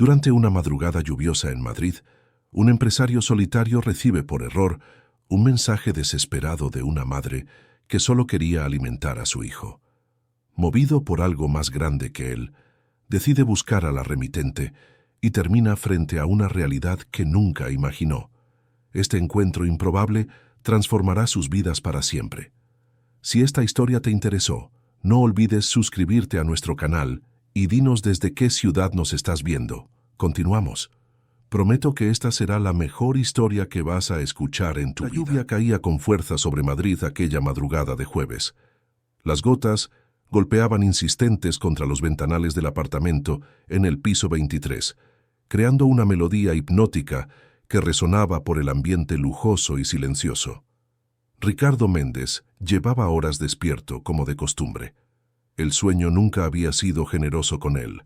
Durante una madrugada lluviosa en Madrid, un empresario solitario recibe por error un mensaje desesperado de una madre que solo quería alimentar a su hijo. Movido por algo más grande que él, decide buscar a la remitente y termina frente a una realidad que nunca imaginó. Este encuentro improbable transformará sus vidas para siempre. Si esta historia te interesó, no olvides suscribirte a nuestro canal y dinos desde qué ciudad nos estás viendo. Continuamos. Prometo que esta será la mejor historia que vas a escuchar en tu vida. La lluvia caía con fuerza sobre Madrid aquella madrugada de jueves. Las gotas golpeaban insistentes contra los ventanales del apartamento en el piso 23, creando una melodía hipnótica que resonaba por el ambiente lujoso y silencioso. Ricardo Méndez llevaba horas despierto, como de costumbre. El sueño nunca había sido generoso con él,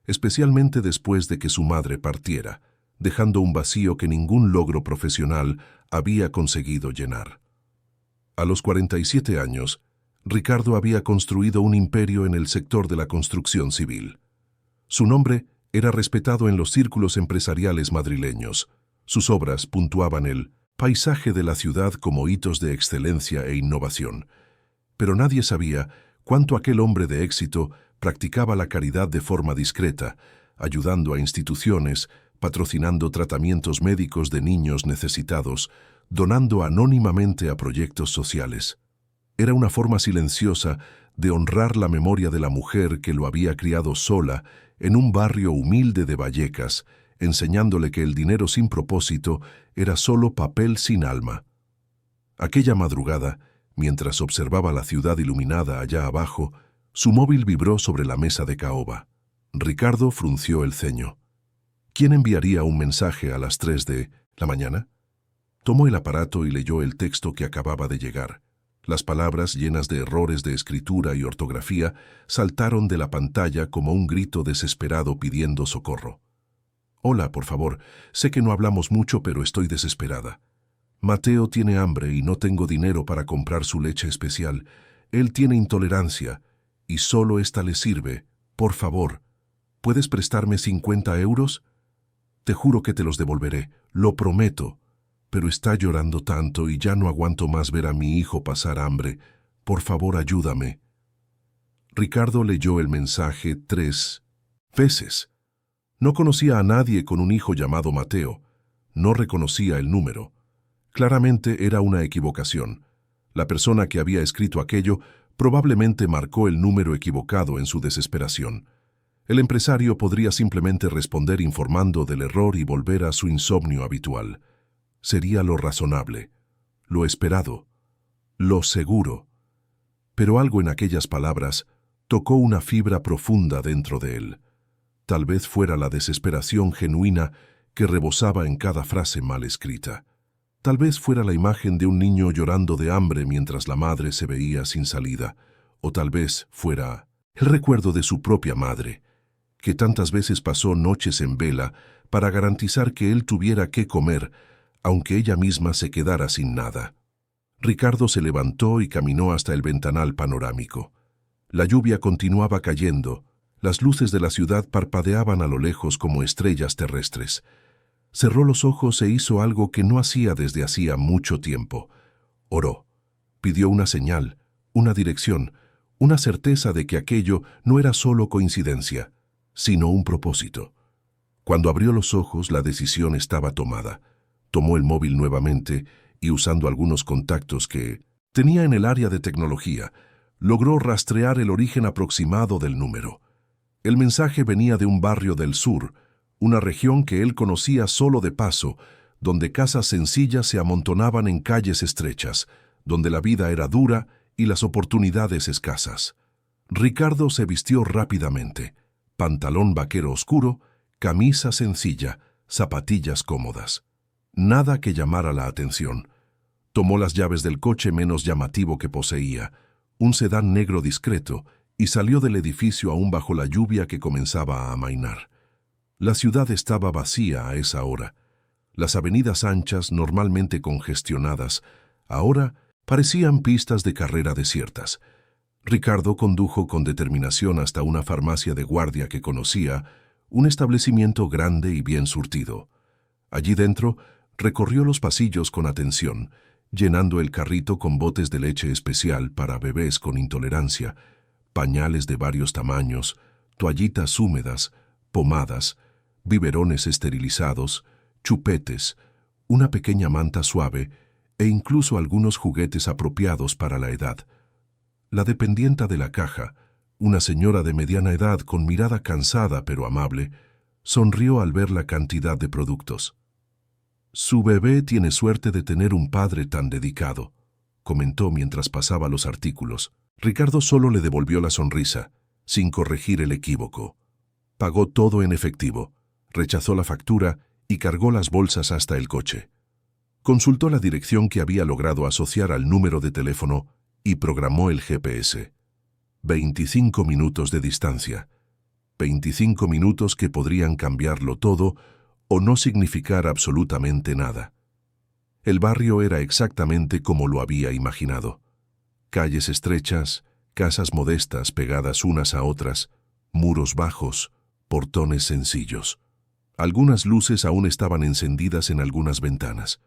especialmente después de que su madre partiera, dejando un vacío que ningún logro profesional había conseguido llenar. A los 47 años, Ricardo había construido un imperio en el sector de la construcción civil. Su nombre era respetado en los círculos empresariales madrileños. Sus obras puntuaban el paisaje de la ciudad como hitos de excelencia e innovación. Pero nadie sabía cuánto aquel hombre de éxito practicaba la caridad de forma discreta, ayudando a instituciones, patrocinando tratamientos médicos de niños necesitados, donando anónimamente a proyectos sociales. Era una forma silenciosa de honrar la memoria de la mujer que lo había criado sola en un barrio humilde de Vallecas, enseñándole que el dinero sin propósito era solo papel sin alma. Aquella madrugada, mientras observaba la ciudad iluminada allá abajo, su móvil vibró sobre la mesa de caoba. Ricardo frunció el ceño. ¿Quién enviaría un mensaje a las 3 de la mañana? Tomó el aparato y leyó el texto que acababa de llegar. Las palabras, llenas de errores de escritura y ortografía, saltaron de la pantalla como un grito desesperado pidiendo socorro. Hola, por favor, sé que no hablamos mucho, pero estoy desesperada. Mateo tiene hambre y no tengo dinero para comprar su leche especial. Él tiene intolerancia y solo esta le sirve. Por favor, ¿puedes prestarme 50 euros? Te juro que te los devolveré, lo prometo. Pero está llorando tanto y ya no aguanto más ver a mi hijo pasar hambre. Por favor, ayúdame. Ricardo leyó el mensaje 3 veces. No conocía a nadie con un hijo llamado Mateo. No reconocía el número. Claramente era una equivocación. La persona que había escrito aquello probablemente marcó el número equivocado en su desesperación. El empresario podría simplemente responder informando del error y volver a su insomnio habitual. Sería lo razonable, lo esperado, lo seguro. Pero algo en aquellas palabras tocó una fibra profunda dentro de él. Tal vez fuera la desesperación genuina que rebosaba en cada frase mal escrita. Tal vez fuera la imagen de un niño llorando de hambre mientras la madre se veía sin salida. O tal vez fuera el recuerdo de su propia madre, que tantas veces pasó noches en vela para garantizar que él tuviera qué comer, aunque ella misma se quedara sin nada. Ricardo se levantó y caminó hasta el ventanal panorámico. La lluvia continuaba cayendo, las luces de la ciudad parpadeaban a lo lejos como estrellas terrestres. Cerró los ojos e hizo algo que no hacía desde hacía mucho tiempo. Oró. Pidió una señal, una dirección, una certeza de que aquello no era solo coincidencia, sino un propósito. Cuando abrió los ojos, la decisión estaba tomada. Tomó el móvil nuevamente y, usando algunos contactos que tenía en el área de tecnología, logró rastrear el origen aproximado del número. El mensaje venía de un barrio del sur, una región que él conocía solo de paso, donde casas sencillas se amontonaban en calles estrechas, donde la vida era dura y las oportunidades escasas. Ricardo se vistió rápidamente, pantalón vaquero oscuro, camisa sencilla, zapatillas cómodas. Nada que llamara la atención. Tomó las llaves del coche menos llamativo que poseía, un sedán negro discreto, y salió del edificio aún bajo la lluvia que comenzaba a amainar. La ciudad estaba vacía a esa hora. Las avenidas anchas, normalmente congestionadas, ahora parecían pistas de carrera desiertas. Ricardo condujo con determinación hasta una farmacia de guardia que conocía, un establecimiento grande y bien surtido. Allí dentro, recorrió los pasillos con atención, llenando el carrito con botes de leche especial para bebés con intolerancia, pañales de varios tamaños, toallitas húmedas, pomadas, biberones esterilizados, chupetes, una pequeña manta suave e incluso algunos juguetes apropiados para la edad. La dependienta de la caja, una señora de mediana edad con mirada cansada pero amable, sonrió al ver la cantidad de productos. «Su bebé tiene suerte de tener un padre tan dedicado», comentó mientras pasaba los artículos. Ricardo solo le devolvió la sonrisa, sin corregir el equívoco. Pagó todo en efectivo, rechazó la factura y cargó las bolsas hasta el coche. Consultó la dirección que había logrado asociar al número de teléfono y programó el GPS. 25 minutos de distancia. 25 minutos que podrían cambiarlo todo o no significar absolutamente nada. El barrio era exactamente como lo había imaginado. Calles estrechas, casas modestas pegadas unas a otras, muros bajos, portones sencillos. Algunas luces aún estaban encendidas en algunas ventanas.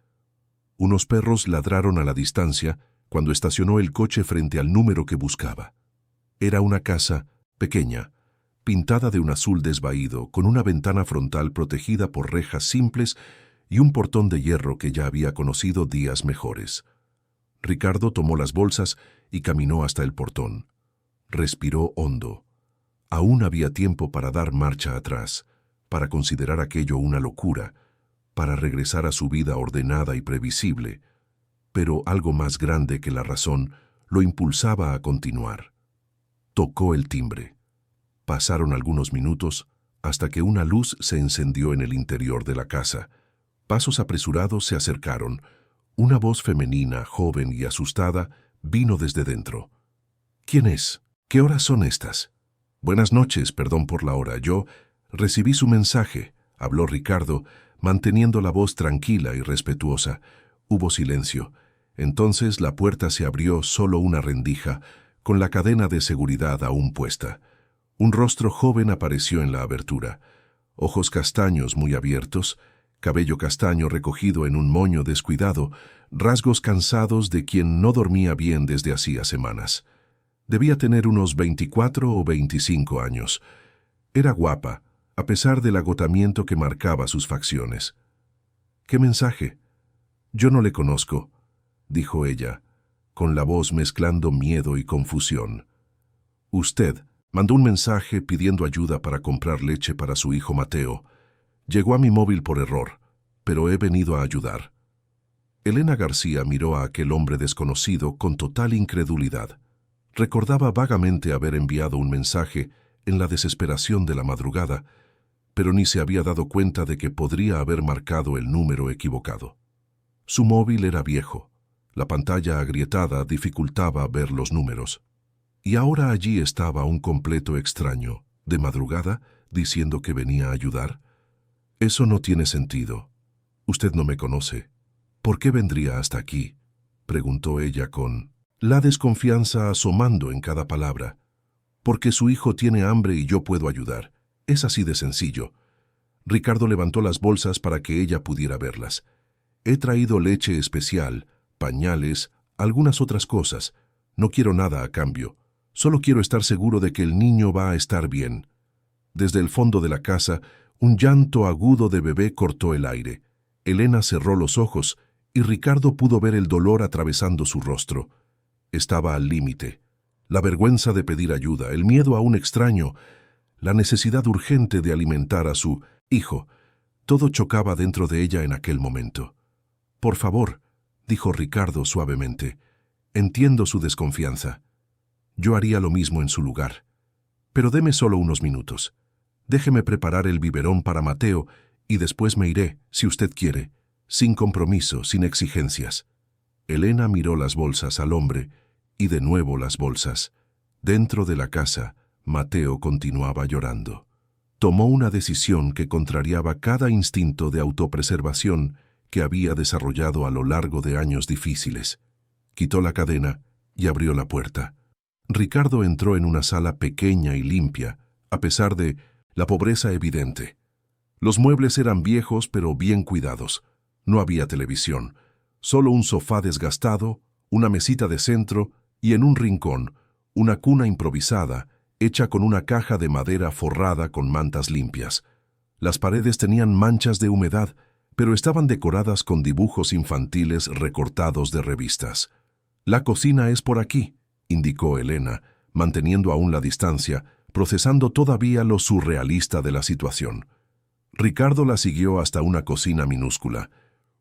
Unos perros ladraron a la distancia cuando estacionó el coche frente al número que buscaba. Era una casa pequeña, pintada de un azul desvaído, con una ventana frontal protegida por rejas simples y un portón de hierro que ya había conocido días mejores. Ricardo tomó las bolsas y caminó hasta el portón. Respiró hondo. Aún había tiempo para dar marcha atrás, para considerar aquello una locura, para regresar a su vida ordenada y previsible, pero algo más grande que la razón lo impulsaba a continuar. Tocó el timbre. Pasaron algunos minutos hasta que una luz se encendió en el interior de la casa. Pasos apresurados se acercaron. Una voz femenina, joven y asustada, vino desde dentro. «¿Quién es? ¿Qué horas son estas?» «Buenas noches, perdón por la hora. Yo recibí su mensaje», habló Ricardo, manteniendo la voz tranquila y respetuosa. Hubo silencio. Entonces la puerta se abrió solo una rendija, con la cadena de seguridad aún puesta. Un rostro joven apareció en la abertura. Ojos castaños muy abiertos, cabello castaño recogido en un moño descuidado, rasgos cansados de quien no dormía bien desde hacía semanas. Debía tener unos 24 o 25 años. Era guapa, a pesar del agotamiento que marcaba sus facciones. «¿Qué mensaje?» «Yo no le conozco», dijo ella, con la voz mezclando miedo y confusión. «Usted mandó un mensaje pidiendo ayuda para comprar leche para su hijo Mateo. Llegó a mi móvil por error, pero he venido a ayudar». Elena García miró a aquel hombre desconocido con total incredulidad. Recordaba vagamente haber enviado un mensaje en la desesperación de la madrugada, pero ni se había dado cuenta de que podría haber marcado el número equivocado. Su móvil era viejo. La pantalla agrietada dificultaba ver los números. Y ahora allí estaba un completo extraño, de madrugada, diciendo que venía a ayudar. «Eso no tiene sentido. Usted no me conoce. ¿Por qué vendría hasta aquí?», preguntó ella con la desconfianza asomando en cada palabra. «Porque su hijo tiene hambre y yo puedo ayudar. Es así de sencillo». Ricardo levantó las bolsas para que ella pudiera verlas. «He traído leche especial, pañales, algunas otras cosas. No quiero nada a cambio. Solo quiero estar seguro de que el niño va a estar bien». Desde el fondo de la casa, un llanto agudo de bebé cortó el aire. Elena cerró los ojos y Ricardo pudo ver el dolor atravesando su rostro. Estaba al límite. La vergüenza de pedir ayuda, el miedo a un extraño, la necesidad urgente de alimentar a su hijo, todo chocaba dentro de ella en aquel momento. «Por favor», dijo Ricardo suavemente, «entiendo su desconfianza. Yo haría lo mismo en su lugar. Pero deme solo unos minutos. Déjeme preparar el biberón para Mateo y después me iré, si usted quiere, sin compromiso, sin exigencias». Elena miró las bolsas al hombre y de nuevo las bolsas. Dentro de la casa, Mateo continuaba llorando. Tomó una decisión que contrariaba cada instinto de autopreservación que había desarrollado a lo largo de años difíciles. Quitó la cadena y abrió la puerta. Ricardo entró en una sala pequeña y limpia, a pesar de la pobreza evidente. Los muebles eran viejos pero bien cuidados. No había televisión, solo un sofá desgastado, una mesita de centro y en un rincón, una cuna improvisada, hecha con una caja de madera forrada con mantas limpias. Las paredes tenían manchas de humedad, pero estaban decoradas con dibujos infantiles recortados de revistas. «La cocina es por aquí», indicó Elena, manteniendo aún la distancia, procesando todavía lo surrealista de la situación. Ricardo la siguió hasta una cocina minúscula.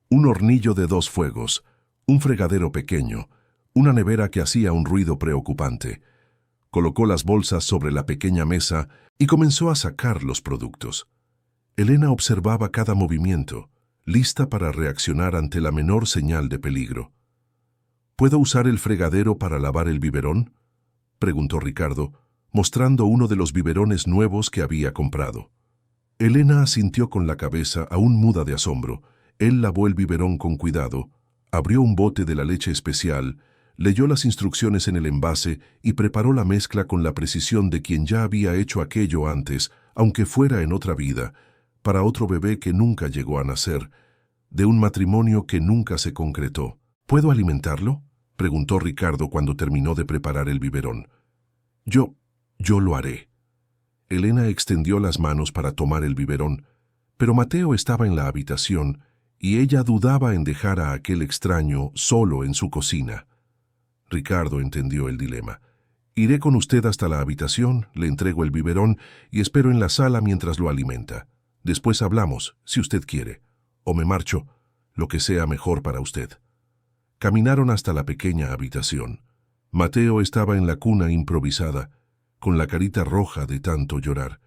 Un hornillo de 2 fuegos, un fregadero pequeño, una nevera que hacía un ruido preocupante. Colocó las bolsas sobre la pequeña mesa y comenzó a sacar los productos. Elena observaba cada movimiento, lista para reaccionar ante la menor señal de peligro. «¿Puedo usar el fregadero para lavar el biberón?», preguntó Ricardo, mostrando uno de los biberones nuevos que había comprado. Elena asintió con la cabeza, aún muda de asombro. Él lavó el biberón con cuidado, abrió un bote de la leche especial, leyó las instrucciones en el envase y preparó la mezcla con la precisión de quien ya había hecho aquello antes, aunque fuera en otra vida, para otro bebé que nunca llegó a nacer, de un matrimonio que nunca se concretó. «¿Puedo alimentarlo?», preguntó Ricardo cuando terminó de preparar el biberón. Yo lo haré». Elena extendió las manos para tomar el biberón, pero Mateo estaba en la habitación y ella dudaba en dejar a aquel extraño solo en su cocina. Ricardo entendió el dilema. «Iré con usted hasta la habitación, le entrego el biberón y espero en la sala mientras lo alimenta. Después hablamos, si usted quiere. O me marcho, lo que sea mejor para usted». Caminaron hasta la pequeña habitación. Mateo estaba en la cuna improvisada, con la carita roja de tanto llorar.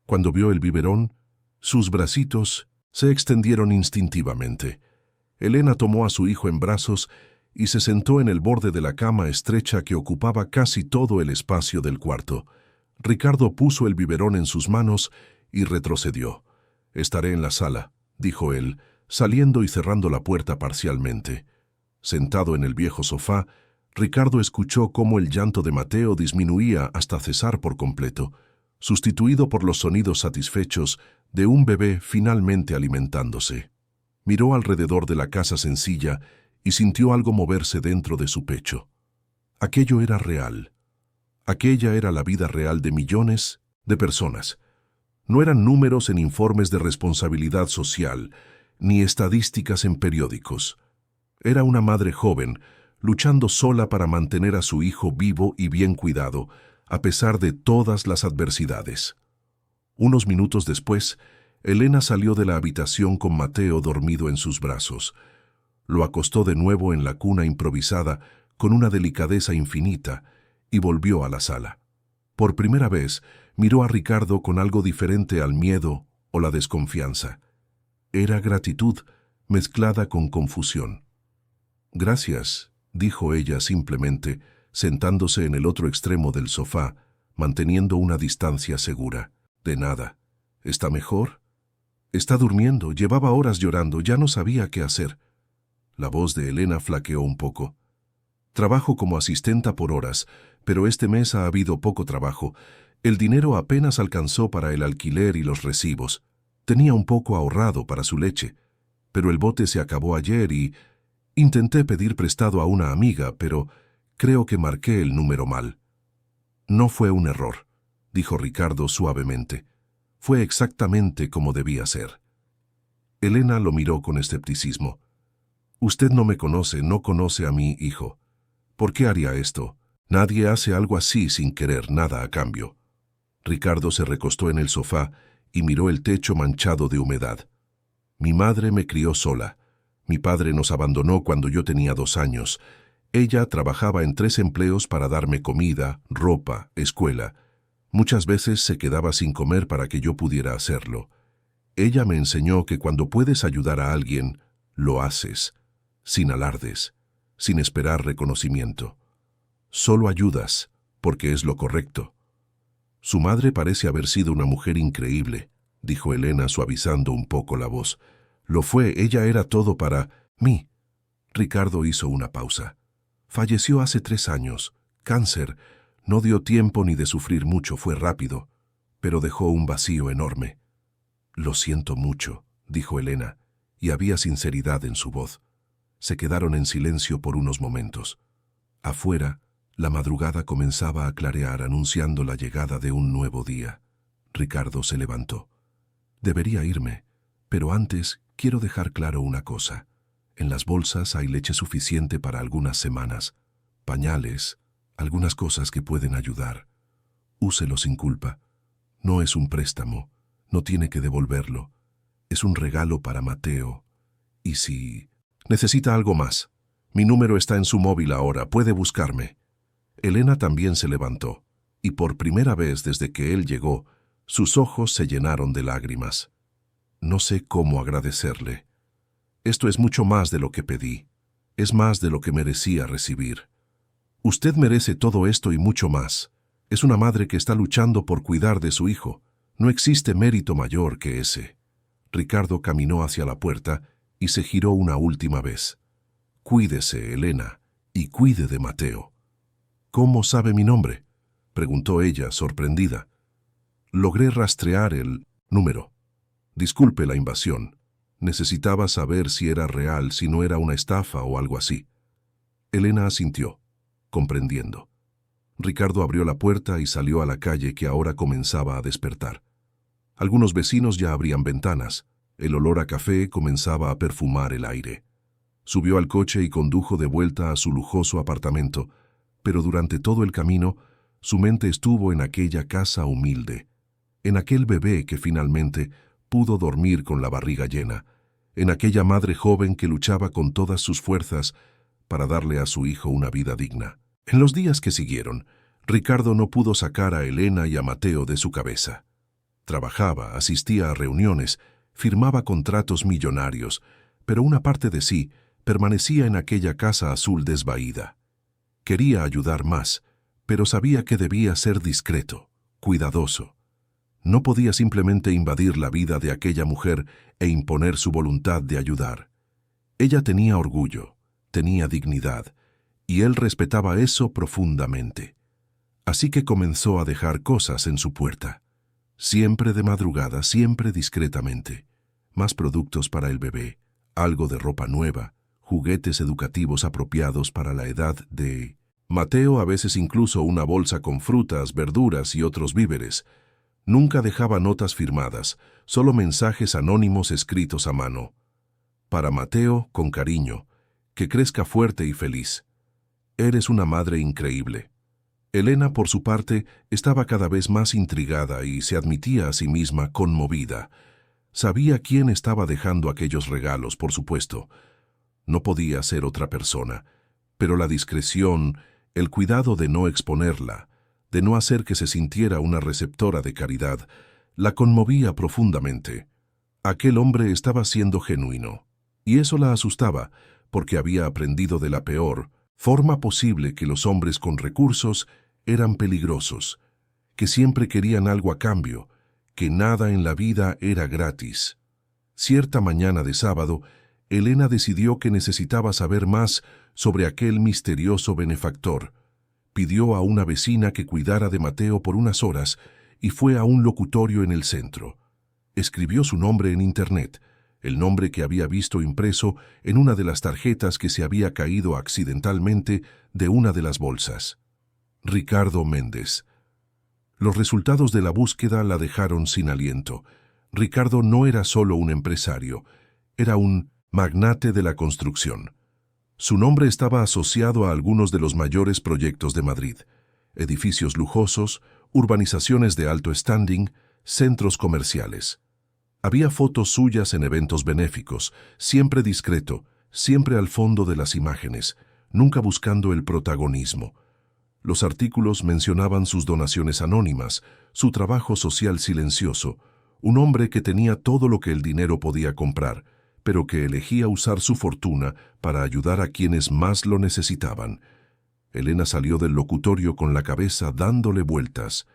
Cuando vio el biberón, sus bracitos se extendieron instintivamente. Elena tomó a su hijo en brazos y se sentó en el borde de la cama estrecha que ocupaba casi todo el espacio del cuarto. Ricardo puso el biberón en sus manos y retrocedió. «Estaré en la sala», dijo él, saliendo y cerrando la puerta parcialmente. Sentado en el viejo sofá, Ricardo escuchó cómo el llanto de Mateo disminuía hasta cesar por completo, sustituido por los sonidos satisfechos de un bebé finalmente alimentándose. Miró alrededor de la casa sencilla y sintió algo moverse dentro de su pecho. Aquello era real. Aquella era la vida real de millones de personas. No eran números en informes de responsabilidad social, ni estadísticas en periódicos. Era una madre joven, luchando sola para mantener a su hijo vivo y bien cuidado, a pesar de todas las adversidades. Unos minutos después, Elena salió de la habitación con Mateo dormido en sus brazos. Lo acostó de nuevo en la cuna improvisada con una delicadeza infinita y volvió a la sala. Por primera vez, miró a Ricardo con algo diferente al miedo o la desconfianza. Era gratitud mezclada con confusión. «Gracias», dijo ella simplemente, sentándose en el otro extremo del sofá, manteniendo una distancia segura. «De nada. ¿Está mejor?» «Está durmiendo. Llevaba horas llorando. Ya no sabía qué hacer». La voz de Elena flaqueó un poco. «Trabajo como asistenta por horas, pero este mes ha habido poco trabajo. El dinero apenas alcanzó para el alquiler y los recibos. Tenía un poco ahorrado para su leche, pero el bote se acabó ayer y intenté pedir prestado a una amiga, pero creo que marqué el número mal». «No fue un error», dijo Ricardo suavemente. «Fue exactamente como debía ser». Elena lo miró con escepticismo. «Usted no me conoce, no conoce a mi hijo. ¿Por qué haría esto? Nadie hace algo así sin querer nada a cambio». Ricardo se recostó en el sofá y miró el techo manchado de humedad. «Mi madre me crió sola. Mi padre nos abandonó cuando yo tenía 2 años. Ella trabajaba en 3 empleos para darme comida, ropa, escuela. Muchas veces se quedaba sin comer para que yo pudiera hacerlo. Ella me enseñó que cuando puedes ayudar a alguien, lo haces, sin alardes, sin esperar reconocimiento. Solo ayudas, porque es lo correcto». «Su madre parece haber sido una mujer increíble», dijo Elena suavizando un poco la voz. «Lo fue, ella era todo para mí». Ricardo hizo una pausa. «Falleció hace 3 años. Cáncer. No dio tiempo ni de sufrir mucho, fue rápido. pero dejó un vacío enorme. «Lo siento mucho», dijo Elena, y había sinceridad en su voz. Se quedaron en silencio por unos momentos. Afuera, la madrugada comenzaba a clarear anunciando la llegada de un nuevo día. Ricardo se levantó. «Debería irme, pero antes quiero dejar claro una cosa. En las bolsas hay leche suficiente para algunas semanas, pañales, algunas cosas que pueden ayudar. Úselo sin culpa. No es un préstamo, no tiene que devolverlo. Es un regalo para Mateo. Y si necesita algo más, mi número está en su móvil ahora, puede buscarme». Elena también se levantó, y por primera vez desde que él llegó, sus ojos se llenaron de lágrimas. «No sé cómo agradecerle. Esto es mucho más de lo que pedí. Es más de lo que merecía recibir. Usted merece todo esto y mucho más. Es una madre que está luchando por cuidar de su hijo. No existe mérito mayor que ese». Ricardo caminó hacia la puerta y se giró una última vez. «Cuídese, Elena, y cuide de Mateo». «¿Cómo sabe mi nombre?», preguntó ella, sorprendida. «Logré rastrear el número. Disculpe la invasión. Necesitaba saber si era real, si no era una estafa o algo así». Elena asintió, comprendiendo. Ricardo abrió la puerta y salió a la calle que ahora comenzaba a despertar. Algunos vecinos ya abrían ventanas. El olor a café comenzaba a perfumar el aire. Subió al coche y condujo de vuelta a su lujoso apartamento, pero durante todo el camino, su mente estuvo en aquella casa humilde, en aquel bebé que finalmente pudo dormir con la barriga llena, en aquella madre joven que luchaba con todas sus fuerzas para darle a su hijo una vida digna. En los días que siguieron, Ricardo no pudo sacar a Elena y a Mateo de su cabeza. Trabajaba, asistía a reuniones, firmaba contratos millonarios, pero una parte de sí permanecía en aquella casa azul desvaída. Quería ayudar más, pero sabía que debía ser discreto, cuidadoso. No podía simplemente invadir la vida de aquella mujer e imponer su voluntad de ayudar. Ella tenía orgullo, tenía dignidad, y él respetaba eso profundamente. Así que comenzó a dejar cosas en su puerta. Siempre de madrugada, siempre discretamente. Más productos para el bebé, algo de ropa nueva, juguetes educativos apropiados para la edad de Mateo, a veces incluso una bolsa con frutas, verduras y otros víveres. Nunca dejaba notas firmadas, solo mensajes anónimos escritos a mano. Para Mateo, con cariño, que crezca fuerte y feliz. Eres una madre increíble. Elena, por su parte, estaba cada vez más intrigada y se admitía a sí misma conmovida. Sabía quién estaba dejando aquellos regalos, por supuesto. No podía ser otra persona, pero la discreción, el cuidado de no exponerla, de no hacer que se sintiera una receptora de caridad, la conmovía profundamente. Aquel hombre estaba siendo genuino, y eso la asustaba, porque había aprendido de la peor forma posible que los hombres con recursos eran peligrosos, que siempre querían algo a cambio, que nada en la vida era gratis. Cierta mañana de sábado, Elena decidió que necesitaba saber más sobre aquel misterioso benefactor. Pidió a una vecina que cuidara de Mateo por unas horas y fue a un locutorio en el centro. Escribió su nombre en Internet, el nombre que había visto impreso en una de las tarjetas que se había caído accidentalmente de una de las bolsas. Ricardo Méndez. Los resultados de la búsqueda la dejaron sin aliento. Ricardo no era solo un empresario, era un magnate de la construcción. Su nombre estaba asociado a algunos de los mayores proyectos de Madrid: edificios lujosos, urbanizaciones de alto standing, centros comerciales. Había fotos suyas en eventos benéficos, siempre discreto, siempre al fondo de las imágenes, nunca buscando el protagonismo. Los artículos mencionaban sus donaciones anónimas, su trabajo social silencioso, un hombre que tenía todo lo que el dinero podía comprar, pero que elegía usar su fortuna para ayudar a quienes más lo necesitaban. Elena salió del locutorio con la cabeza dándole vueltas.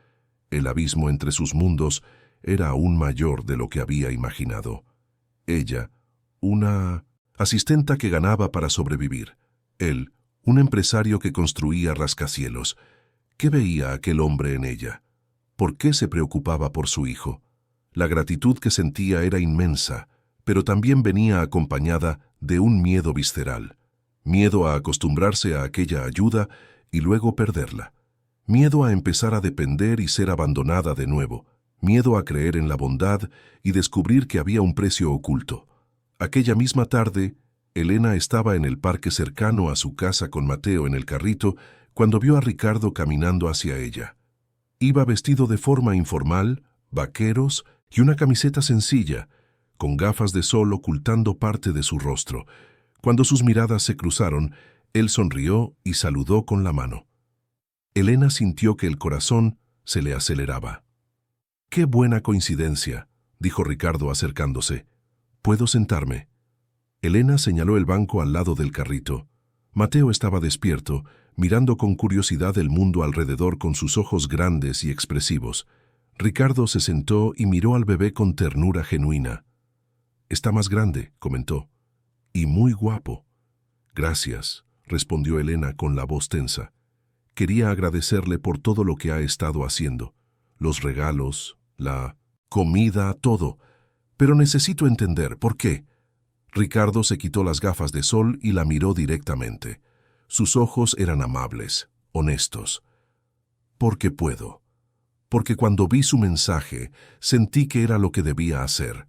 El abismo entre sus mundos era aún mayor de lo que había imaginado. Ella, una asistenta que ganaba para sobrevivir. Él, un empresario que construía rascacielos. ¿Qué veía aquel hombre en ella? ¿Por qué se preocupaba por su hijo? La gratitud que sentía era inmensa, pero también venía acompañada de un miedo visceral. Miedo a acostumbrarse a aquella ayuda y luego perderla. Miedo a empezar a depender y ser abandonada de nuevo. Miedo a creer en la bondad y descubrir que había un precio oculto. Aquella misma tarde, Elena estaba en el parque cercano a su casa con Mateo en el carrito cuando vio a Ricardo caminando hacia ella. Iba vestido de forma informal, vaqueros y una camiseta sencilla, con gafas de sol ocultando parte de su rostro. Cuando sus miradas se cruzaron, él sonrió y saludó con la mano. Elena sintió que el corazón se le aceleraba. «Qué buena coincidencia», dijo Ricardo acercándose. «¿Puedo sentarme?» Elena señaló el banco al lado del carrito. Mateo estaba despierto, mirando con curiosidad el mundo alrededor con sus ojos grandes y expresivos. Ricardo se sentó y miró al bebé con ternura genuina. «Está más grande», comentó, «y muy guapo». «Gracias», respondió Elena con la voz tensa. Quería agradecerle por todo lo que ha estado haciendo. Los regalos, la comida, todo. Pero necesito entender por qué. Ricardo se quitó las gafas de sol y la miró directamente. Sus ojos eran amables, honestos. «Porque puedo. Porque cuando vi su mensaje, sentí que era lo que debía hacer.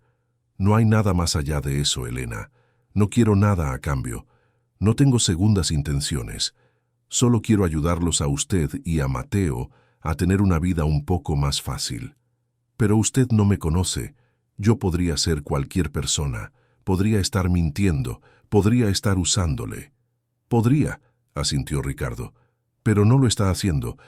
No hay nada más allá de eso, Elena. No quiero nada a cambio. No tengo segundas intenciones. Solo quiero ayudarlos a usted y a Mateo a tener una vida un poco más fácil. Pero usted no me conoce. Yo podría ser cualquier persona. Podría estar mintiendo. Podría estar usándole». «Podría», asintió Ricardo, «pero no lo está haciendo.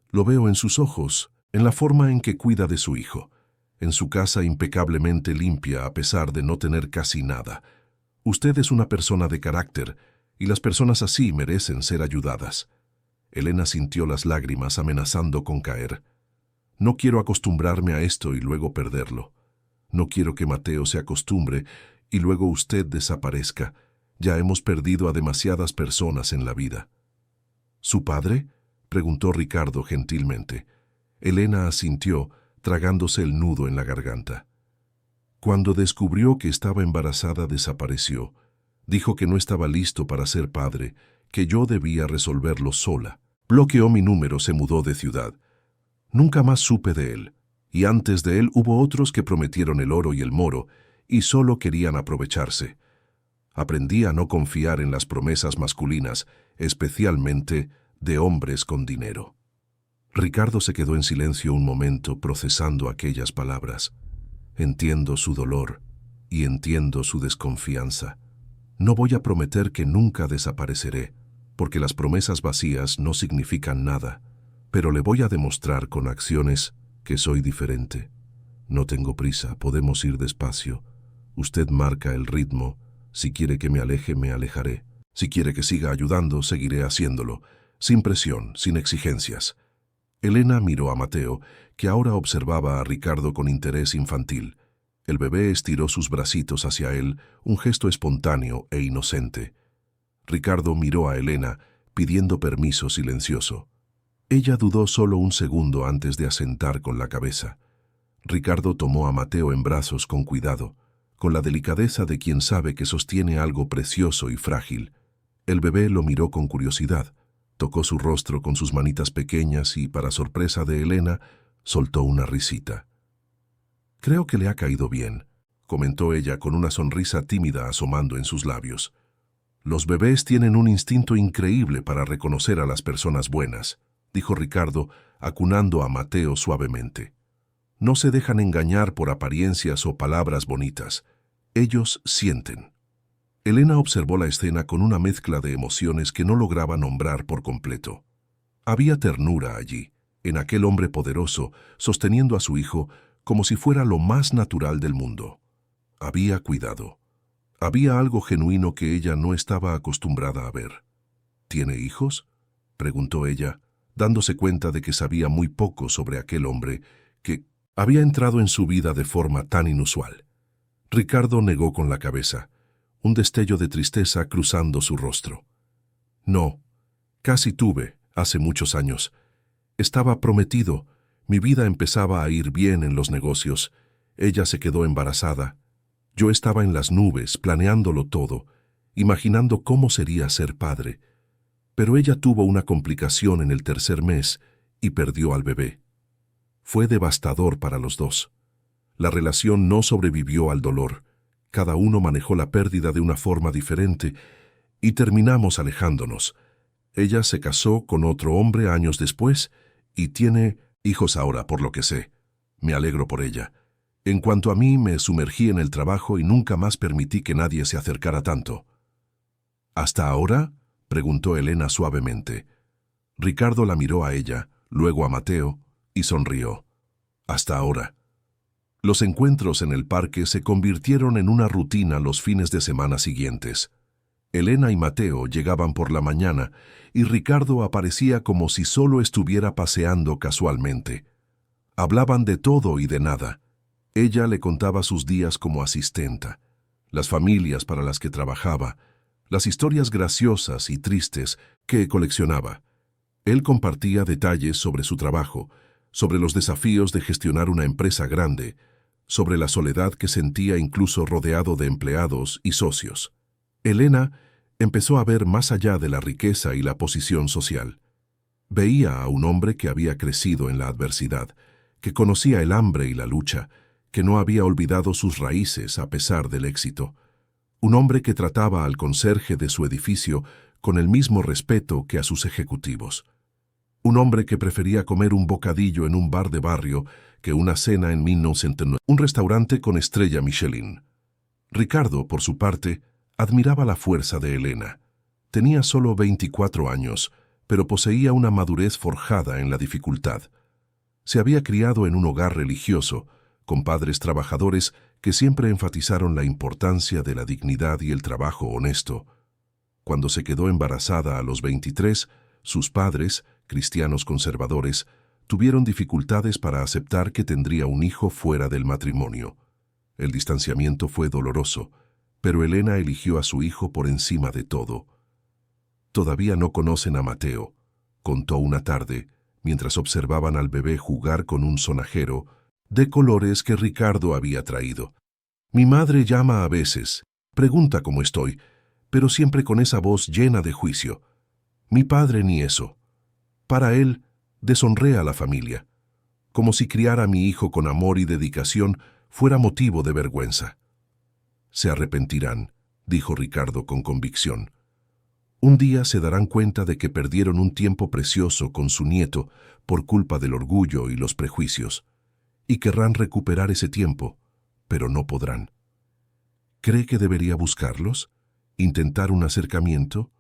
Lo veo en sus ojos, en la forma en que cuida de su hijo, en su casa impecablemente limpia a pesar de no tener casi nada. Usted es una persona de carácter, y las personas así merecen ser ayudadas». Elena sintió las lágrimas amenazando con caer. «No quiero acostumbrarme a esto y luego perderlo. No quiero que Mateo se acostumbre y luego usted desaparezca. Ya hemos perdido a demasiadas personas en la vida». «¿Su padre?», preguntó Ricardo gentilmente. Elena asintió, tragándose el nudo en la garganta. Cuando descubrió que estaba embarazada, desapareció. Dijo que no estaba listo para ser padre, que yo debía resolverlo sola. Bloqueó mi número, se mudó de ciudad. Nunca más supe de él, y antes de él hubo otros que prometieron el oro y el moro, y solo querían aprovecharse. Aprendí a no confiar en las promesas masculinas, especialmente de hombres con dinero. Ricardo se quedó en silencio un momento procesando aquellas palabras. Entiendo su dolor y entiendo su desconfianza. No voy a prometer que nunca desapareceré, porque las promesas vacías no significan nada, pero le voy a demostrar con acciones que soy diferente. No tengo prisa, podemos ir despacio. Usted marca el ritmo. Si quiere que me aleje, me alejaré. Si quiere que siga ayudando, seguiré haciéndolo, sin presión, sin exigencias. Elena miró a Mateo, que ahora observaba a Ricardo con interés infantil. El bebé estiró sus bracitos hacia él, un gesto espontáneo e inocente. Ricardo miró a Elena, pidiendo permiso silencioso. Ella dudó solo un segundo antes de asentar con la cabeza. Ricardo tomó a Mateo en brazos con cuidado, con la delicadeza de quien sabe que sostiene algo precioso y frágil. El bebé lo miró con curiosidad, tocó su rostro con sus manitas pequeñas y, para sorpresa de Elena, soltó una risita. «Creo que le ha caído bien», comentó ella con una sonrisa tímida asomando en sus labios. «Los bebés tienen un instinto increíble para reconocer a las personas buenas», dijo Ricardo, acunando a Mateo suavemente. «No se dejan engañar por apariencias o palabras bonitas. Ellos sienten». Elena observó la escena con una mezcla de emociones que no lograba nombrar por completo. Había ternura allí, en aquel hombre poderoso, sosteniendo a su hijo como si fuera lo más natural del mundo. Había cuidado. Había algo genuino que ella no estaba acostumbrada a ver. «¿Tiene hijos?», preguntó ella, dándose cuenta de que sabía muy poco sobre aquel hombre que había entrado en su vida de forma tan inusual. Ricardo negó con la cabeza, un destello de tristeza cruzando su rostro. «No, casi tuve, hace muchos años. Estaba prometido. Mi vida empezaba a ir bien en los negocios. Ella se quedó embarazada. Yo estaba en las nubes, planeándolo todo, imaginando cómo sería ser padre. Pero ella tuvo una complicación en el tercer mes y perdió al bebé. Fue devastador para los dos. La relación no sobrevivió al dolor. Cada uno manejó la pérdida de una forma diferente y terminamos alejándonos. Ella se casó con otro hombre años después y tiene hijos ahora, por lo que sé. Me alegro por ella. En cuanto a mí, me sumergí en el trabajo y nunca más permití que nadie se acercara tanto. ¿Hasta ahora?, preguntó Elena suavemente. Ricardo la miró a ella, luego a Mateo, y sonrió. Hasta ahora. Los encuentros en el parque se convirtieron en una rutina los fines de semana siguientes. Elena y Mateo llegaban por la mañana y Ricardo aparecía como si solo estuviera paseando casualmente. Hablaban de todo y de nada. Ella le contaba sus días como asistenta, las familias para las que trabajaba, las historias graciosas y tristes que coleccionaba. Él compartía detalles sobre su trabajo, sobre los desafíos de gestionar una empresa grande, sobre la soledad que sentía incluso rodeado de empleados y socios. Elena empezó a ver más allá de la riqueza y la posición social. Veía a un hombre que había crecido en la adversidad, que conocía el hambre y la lucha, que no había olvidado sus raíces a pesar del éxito. Un hombre que trataba al conserje de su edificio con el mismo respeto que a sus ejecutivos. Un hombre que prefería comer un bocadillo en un bar de barrio que una cena en 1909, un restaurante con estrella Michelin. Ricardo, por su parte, admiraba la fuerza de Elena. Tenía solo 24 años, pero poseía una madurez forjada en la dificultad. Se había criado en un hogar religioso, con padres trabajadores que siempre enfatizaron la importancia de la dignidad y el trabajo honesto. Cuando se quedó embarazada a los 23, sus padres, cristianos conservadores, tuvieron dificultades para aceptar que tendría un hijo fuera del matrimonio. El distanciamiento fue doloroso, pero Elena eligió a su hijo por encima de todo. Todavía no conocen a Mateo, contó una tarde, mientras observaban al bebé jugar con un sonajero de colores que Ricardo había traído. Mi madre llama a veces, pregunta cómo estoy, pero siempre con esa voz llena de juicio. Mi padre ni eso. Para él, deshonré a la familia, como si criar a mi hijo con amor y dedicación fuera motivo de vergüenza. Se arrepentirán, dijo Ricardo con convicción. Un día se darán cuenta de que perdieron un tiempo precioso con su nieto por culpa del orgullo y los prejuicios, y querrán recuperar ese tiempo, pero no podrán. ¿Cree que debería buscarlos? ¿Intentar un acercamiento?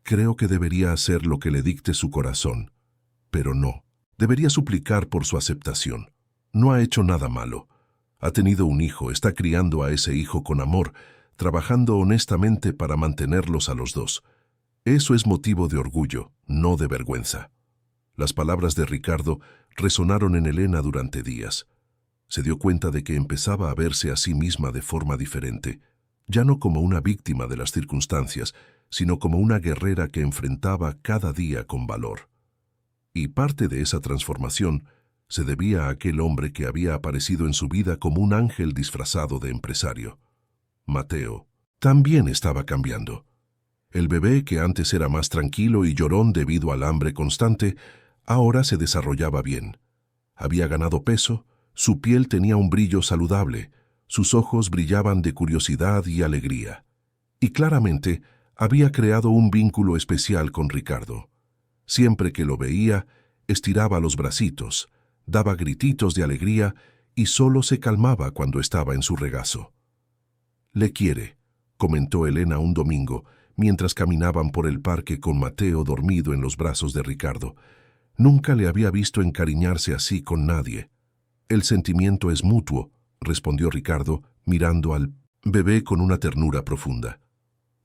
Creo que debería hacer lo que le dicte su corazón, pero no. Debería suplicar por su aceptación. No ha hecho nada malo. Ha tenido un hijo, está criando a ese hijo con amor, trabajando honestamente para mantenerlos a los dos. Eso es motivo de orgullo, no de vergüenza. Las palabras de Ricardo resonaron en Elena durante días. Se dio cuenta de que empezaba a verse a sí misma de forma diferente, ya no como una víctima de las circunstancias, sino como una guerrera que enfrentaba cada día con valor. Y parte de esa transformación se debía a aquel hombre que había aparecido en su vida como un ángel disfrazado de empresario. Mateo también estaba cambiando. El bebé, que antes era más tranquilo y llorón debido al hambre constante, ahora se desarrollaba bien. Había ganado peso, su piel tenía un brillo saludable, sus ojos brillaban de curiosidad y alegría. Y claramente había creado un vínculo especial con Ricardo. Siempre que lo veía, estiraba los bracitos, daba grititos de alegría y solo se calmaba cuando estaba en su regazo. «Le quiere», comentó Elena un domingo, mientras caminaban por el parque con Mateo dormido en los brazos de Ricardo. Nunca le había visto encariñarse así con nadie. «El sentimiento es mutuo», respondió Ricardo, mirando al bebé con una ternura profunda.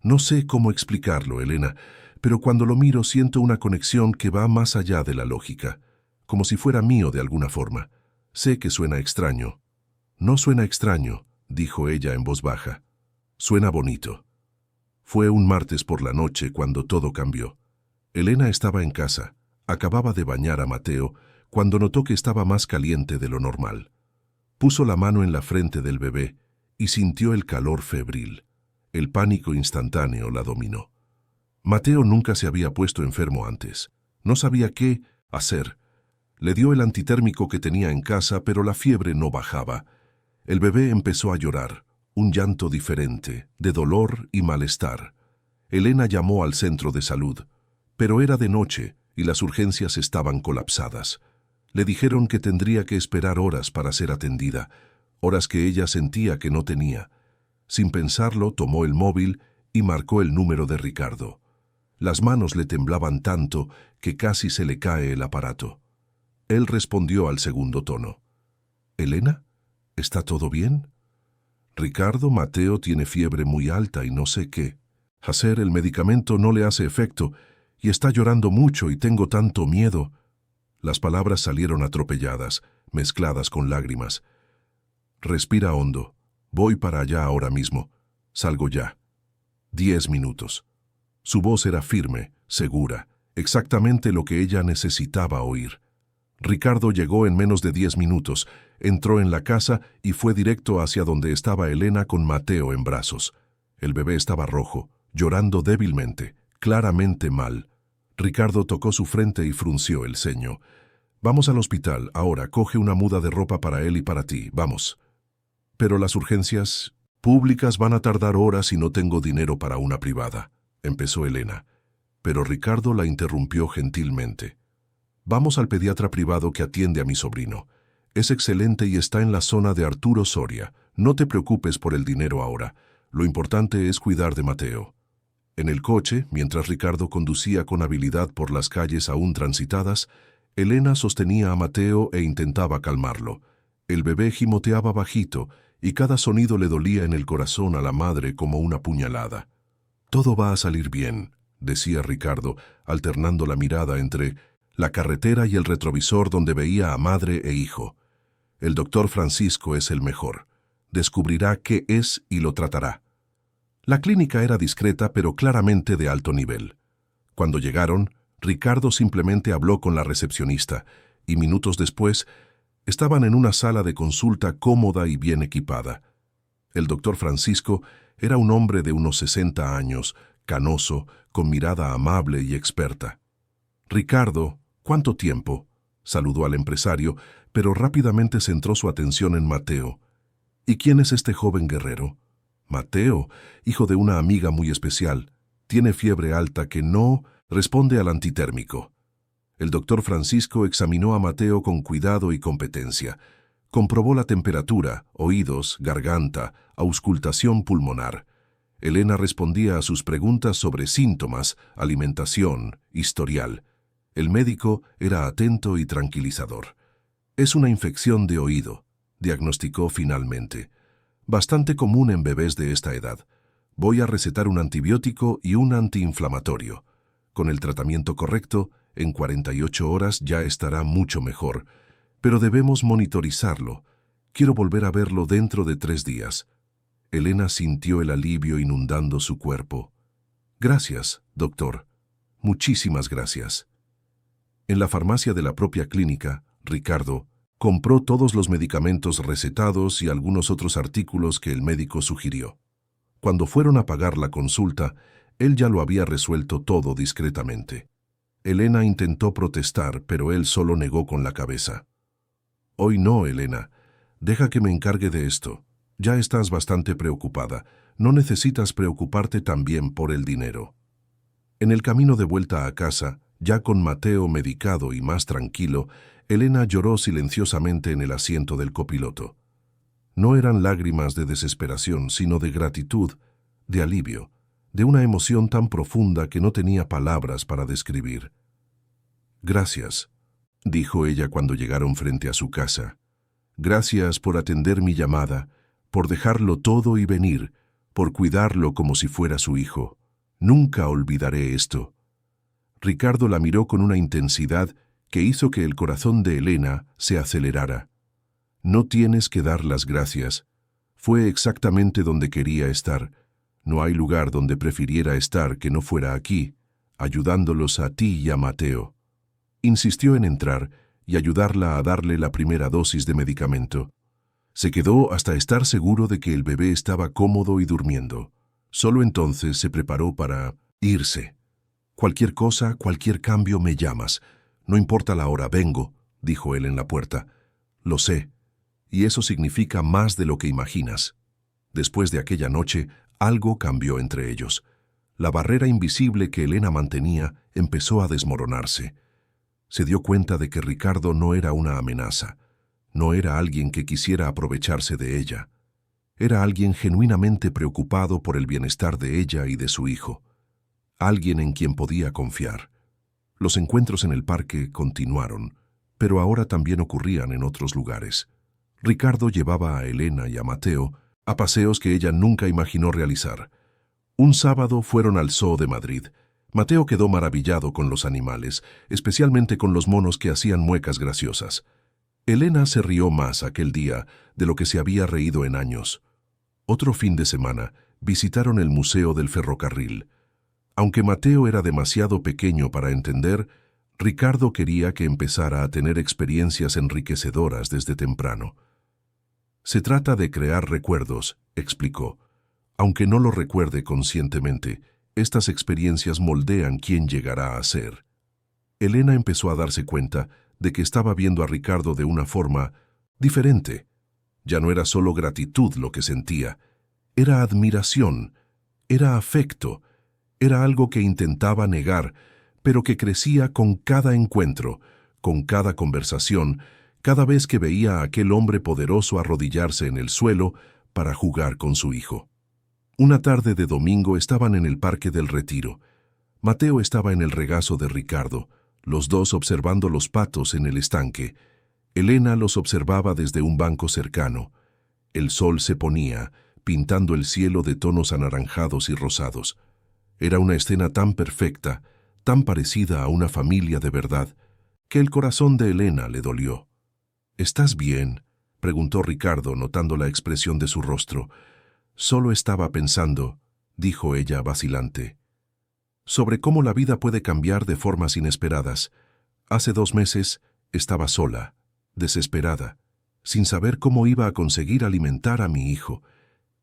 «No sé cómo explicarlo, Elena, pero cuando lo miro siento una conexión que va más allá de la lógica, como si fuera mío de alguna forma. Sé que suena extraño». «No suena extraño», dijo ella en voz baja. «Suena bonito». Fue un martes por la noche cuando todo cambió. Elena estaba en casa, acababa de bañar a Mateo, cuando notó que estaba más caliente de lo normal. Puso la mano en la frente del bebé y sintió el calor febril. El pánico instantáneo la dominó. Mateo nunca se había puesto enfermo antes. No sabía qué hacer. Le dio el antitérmico que tenía en casa, pero la fiebre no bajaba. El bebé empezó a llorar, un llanto diferente, de dolor y malestar. Elena llamó al centro de salud, pero era de noche y las urgencias estaban colapsadas. Le dijeron que tendría que esperar horas para ser atendida, horas que ella sentía que no tenía. Sin pensarlo, tomó el móvil y marcó el número de Ricardo. Las manos le temblaban tanto que casi se le cae el aparato. Él respondió al segundo tono. «¿Elena? ¿Está todo bien?» «Ricardo, Mateo tiene fiebre muy alta y no sé qué. Hacer el medicamento no le hace efecto y está llorando mucho y tengo tanto miedo». Las palabras salieron atropelladas, mezcladas con lágrimas. «Respira hondo. Voy para allá ahora mismo. Salgo ya. 10 minutos». Su voz era firme, segura, exactamente lo que ella necesitaba oír. Ricardo llegó en menos de 10 minutos, entró en la casa y fue directo hacia donde estaba Elena con Mateo en brazos. El bebé estaba rojo, llorando débilmente, claramente mal. Ricardo tocó su frente y frunció el ceño. «Vamos al hospital, ahora, coge una muda de ropa para él y para ti, vamos». «Pero las urgencias públicas van a tardar horas y no tengo dinero para una privada», empezó Elena. Pero Ricardo la interrumpió gentilmente. «Vamos al pediatra privado que atiende a mi sobrino. Es excelente y está en la zona de Arturo Soria. No te preocupes por el dinero ahora. Lo importante es cuidar de Mateo». En el coche, mientras Ricardo conducía con habilidad por las calles aún transitadas, Elena sostenía a Mateo e intentaba calmarlo. El bebé gimoteaba bajito y cada sonido le dolía en el corazón a la madre como una puñalada. «Todo va a salir bien», decía Ricardo, alternando la mirada entre la carretera y el retrovisor donde veía a madre e hijo. «El doctor Francisco es el mejor. Descubrirá qué es y lo tratará». La clínica era discreta pero claramente de alto nivel. Cuando llegaron, Ricardo simplemente habló con la recepcionista y minutos después estaban en una sala de consulta cómoda y bien equipada. El doctor Francisco era un hombre de unos 60 años, canoso, con mirada amable y experta. «Ricardo, ¿cuánto tiempo?», saludó al empresario, pero rápidamente centró su atención en Mateo. «¿Y quién es este joven guerrero?». «Mateo, hijo de una amiga muy especial. Tiene fiebre alta que no responde al antitérmico». El doctor Francisco examinó a Mateo con cuidado y competencia. Comprobó la temperatura, oídos, garganta, auscultación pulmonar. Elena respondía a sus preguntas sobre síntomas, alimentación, historial. El médico era atento y tranquilizador. «Es una infección de oído», diagnosticó finalmente. «Bastante común en bebés de esta edad. Voy a recetar un antibiótico y un antiinflamatorio. Con el tratamiento correcto, en 48 horas ya estará mucho mejor. Pero debemos monitorizarlo. Quiero volver a verlo dentro de 3 días». Elena sintió el alivio inundando su cuerpo. «Gracias, doctor. Muchísimas gracias». En la farmacia de la propia clínica, Ricardo compró todos los medicamentos recetados y algunos otros artículos que el médico sugirió. Cuando fueron a pagar la consulta, él ya lo había resuelto todo discretamente. Elena intentó protestar, pero él solo negó con la cabeza. «Hoy no, Elena. Deja que me encargue de esto. Ya estás bastante preocupada. No necesitas preocuparte también por el dinero». En el camino de vuelta a casa, ya con Mateo medicado y más tranquilo, Elena lloró silenciosamente en el asiento del copiloto. No eran lágrimas de desesperación, sino de gratitud, de alivio, de una emoción tan profunda que no tenía palabras para describir. «Gracias», dijo ella cuando llegaron frente a su casa. «Gracias por atender mi llamada, por dejarlo todo y venir, por cuidarlo como si fuera su hijo. Nunca olvidaré esto». Ricardo la miró con una intensidad que hizo que el corazón de Elena se acelerara. «No tienes que dar las gracias. Fue exactamente donde quería estar. No hay lugar donde prefiriera estar que no fuera aquí, ayudándolos a ti y a Mateo». Insistió en entrar, y ayudarla a darle la primera dosis de medicamento. Se quedó hasta estar seguro de que el bebé estaba cómodo y durmiendo. Solo entonces se preparó para irse. «Cualquier cosa, cualquier cambio, me llamas. No importa la hora, vengo», dijo él en la puerta. «Lo sé, y eso significa más de lo que imaginas». Después de aquella noche, algo cambió entre ellos. La barrera invisible que Elena mantenía empezó a desmoronarse. Se dio cuenta de que Ricardo no era una amenaza, no era alguien que quisiera aprovecharse de ella. Era alguien genuinamente preocupado por el bienestar de ella y de su hijo. Alguien en quien podía confiar. Los encuentros en el parque continuaron, pero ahora también ocurrían en otros lugares. Ricardo llevaba a Elena y a Mateo a paseos que ella nunca imaginó realizar. Un sábado fueron al Zoo de Madrid. Mateo quedó maravillado con los animales, especialmente con los monos que hacían muecas graciosas. Elena se rió más aquel día de lo que se había reído en años. Otro fin de semana visitaron el Museo del Ferrocarril. Aunque Mateo era demasiado pequeño para entender, Ricardo quería que empezara a tener experiencias enriquecedoras desde temprano. «Se trata de crear recuerdos», explicó. «Aunque no lo recuerde conscientemente, estas experiencias moldean quién llegará a ser». Elena empezó a darse cuenta de que estaba viendo a Ricardo de una forma diferente. Ya no era solo gratitud lo que sentía, era admiración, era afecto, era algo que intentaba negar, pero que crecía con cada encuentro, con cada conversación, cada vez que veía a aquel hombre poderoso arrodillarse en el suelo para jugar con su hijo. Una tarde de domingo estaban en el Parque del Retiro. Mateo estaba en el regazo de Ricardo, los dos observando los patos en el estanque. Elena los observaba desde un banco cercano. El sol se ponía, pintando el cielo de tonos anaranjados y rosados. Era una escena tan perfecta, tan parecida a una familia de verdad, que el corazón de Elena le dolió. «¿Estás bien?», preguntó Ricardo, notando la expresión de su rostro. «Solo estaba pensando», dijo ella vacilante, «sobre cómo la vida puede cambiar de formas inesperadas. Hace 2 meses estaba sola, desesperada, sin saber cómo iba a conseguir alimentar a mi hijo.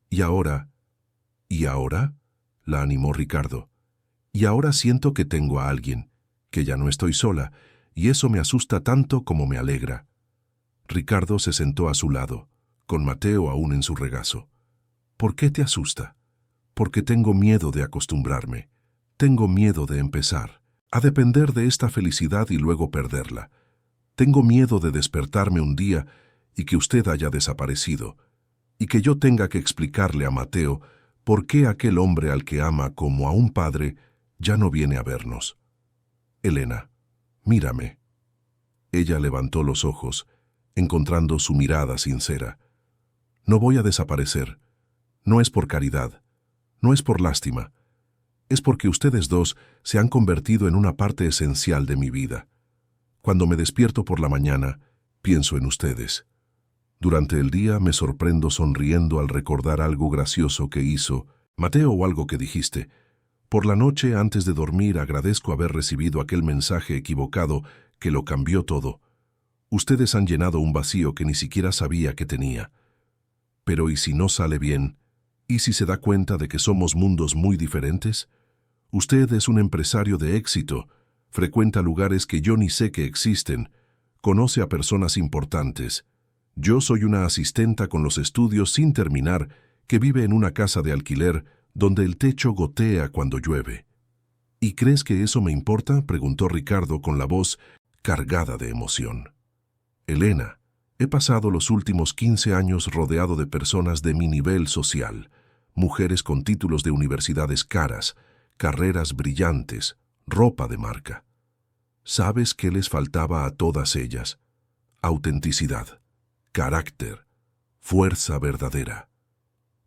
Y ahora...» «¿Y ahora?», la animó Ricardo. «Y ahora siento que tengo a alguien, que ya no estoy sola, y eso me asusta tanto como me alegra». Ricardo se sentó a su lado, con Mateo aún en su regazo. «¿Por qué te asusta?». «Porque tengo miedo de acostumbrarme. Tengo miedo de empezar, a depender de esta felicidad y luego perderla. Tengo miedo de despertarme un día y que usted haya desaparecido, y que yo tenga que explicarle a Mateo por qué aquel hombre al que ama como a un padre ya no viene a vernos. Elena, mírame». Ella levantó los ojos, encontrando su mirada sincera. «No voy a desaparecer. No es por caridad. No es por lástima. Es porque ustedes dos se han convertido en una parte esencial de mi vida. Cuando me despierto por la mañana, pienso en ustedes. Durante el día me sorprendo sonriendo al recordar algo gracioso que hizo Mateo o algo que dijiste. Por la noche, antes de dormir, agradezco haber recibido aquel mensaje equivocado que lo cambió todo. Ustedes han llenado un vacío que ni siquiera sabía que tenía. Pero ¿y si no sale bien? ¿Y si se da cuenta de que somos mundos muy diferentes? Usted es un empresario de éxito, frecuenta lugares que yo ni sé que existen, conoce a personas importantes. Yo soy una asistenta con los estudios sin terminar que vive en una casa de alquiler donde el techo gotea cuando llueve. ¿Y crees que eso me importa?, preguntó Ricardo con la voz cargada de emoción. Elena, he pasado los últimos 15 años rodeado de personas de mi nivel social, mujeres con títulos de universidades caras, carreras brillantes, ropa de marca. ¿Sabes qué les faltaba a todas ellas? Autenticidad, carácter, fuerza verdadera.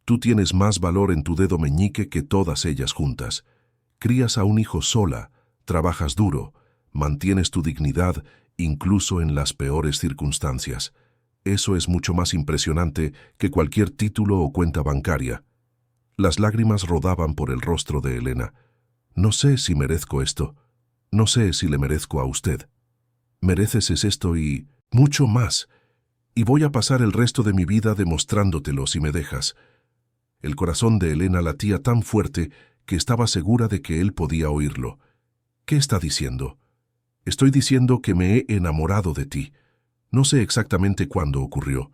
Tú tienes más valor en tu dedo meñique que todas ellas juntas. Crías a un hijo sola, trabajas duro, mantienes tu dignidad incluso en las peores circunstancias. Eso es mucho más impresionante que cualquier título o cuenta bancaria. Las lágrimas rodaban por el rostro de Elena. No sé si merezco esto. No sé si le merezco a usted. Mereces esto y mucho más, y voy a pasar el resto de mi vida demostrándotelo si me dejas. El corazón de Elena latía tan fuerte que estaba segura de que él podía oírlo. ¿Qué está diciendo? Estoy diciendo que me he enamorado de ti. No sé exactamente cuándo ocurrió.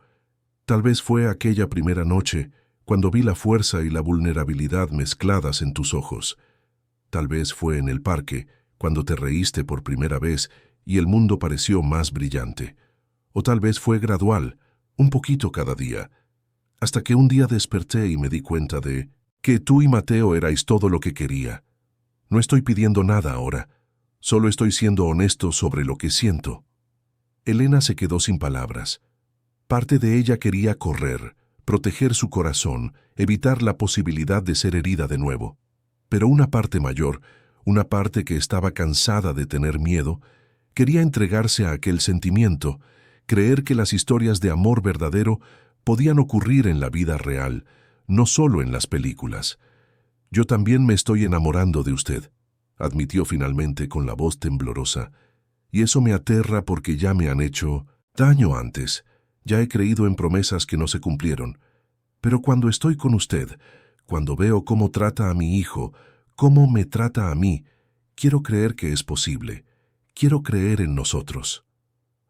Tal vez fue aquella primera noche, cuando vi la fuerza y la vulnerabilidad mezcladas en tus ojos. Tal vez fue en el parque, cuando te reíste por primera vez y el mundo pareció más brillante. O tal vez fue gradual, un poquito cada día, hasta que un día desperté y me di cuenta de que tú y Mateo erais todo lo que quería. No estoy pidiendo nada ahora, solo estoy siendo honesto sobre lo que siento. Elena se quedó sin palabras. Parte de ella quería correr, proteger su corazón, evitar la posibilidad de ser herida de nuevo. Pero una parte mayor, una parte que estaba cansada de tener miedo, quería entregarse a aquel sentimiento, creer que las historias de amor verdadero podían ocurrir en la vida real, no solo en las películas. Yo también me estoy enamorando de usted, admitió finalmente con la voz temblorosa, y eso me aterra porque ya me han hecho daño antes. Ya he creído en promesas que no se cumplieron. Pero cuando estoy con usted, cuando veo cómo trata a mi hijo, cómo me trata a mí, quiero creer que es posible. Quiero creer en nosotros.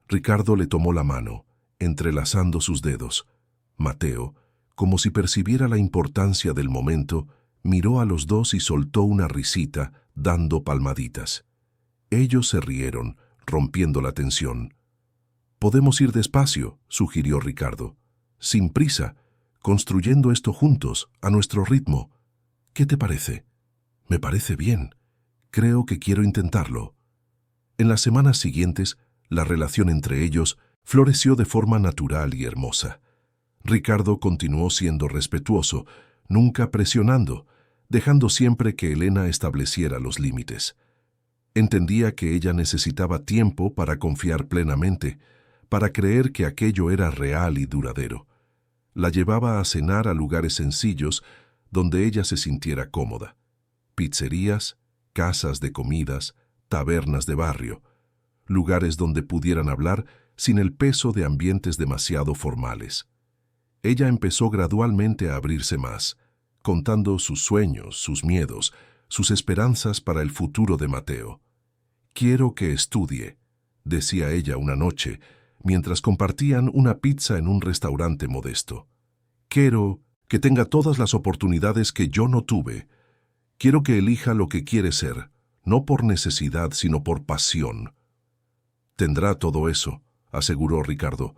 Ricardo le tomó la mano, entrelazando sus dedos. Mateo, como si percibiera la importancia del momento, miró a los dos y soltó una risita, dando palmaditas. Ellos se rieron, rompiendo la tensión. «Podemos ir despacio», sugirió Ricardo. «Sin prisa, construyendo esto juntos, a nuestro ritmo. ¿Qué te parece?» «Me parece bien. Creo que quiero intentarlo». En las semanas siguientes, la relación entre ellos floreció de forma natural y hermosa. Ricardo continuó siendo respetuoso, nunca presionando, dejando siempre que Elena estableciera los límites. Entendía que ella necesitaba tiempo para confiar plenamente, para creer que aquello era real y duradero. La llevaba a cenar a lugares sencillos donde ella se sintiera cómoda. Pizzerías, casas de comidas, tabernas de barrio, lugares donde pudieran hablar sin el peso de ambientes demasiado formales. Ella empezó gradualmente a abrirse más, contando sus sueños, sus miedos, sus esperanzas para el futuro de Mateo. «Quiero que estudie», decía ella una noche, mientras compartían una pizza en un restaurante modesto. «Quiero que tenga todas las oportunidades que yo no tuve. Quiero que elija lo que quiere ser, no por necesidad, sino por pasión». «Tendrá todo eso», aseguró Ricardo.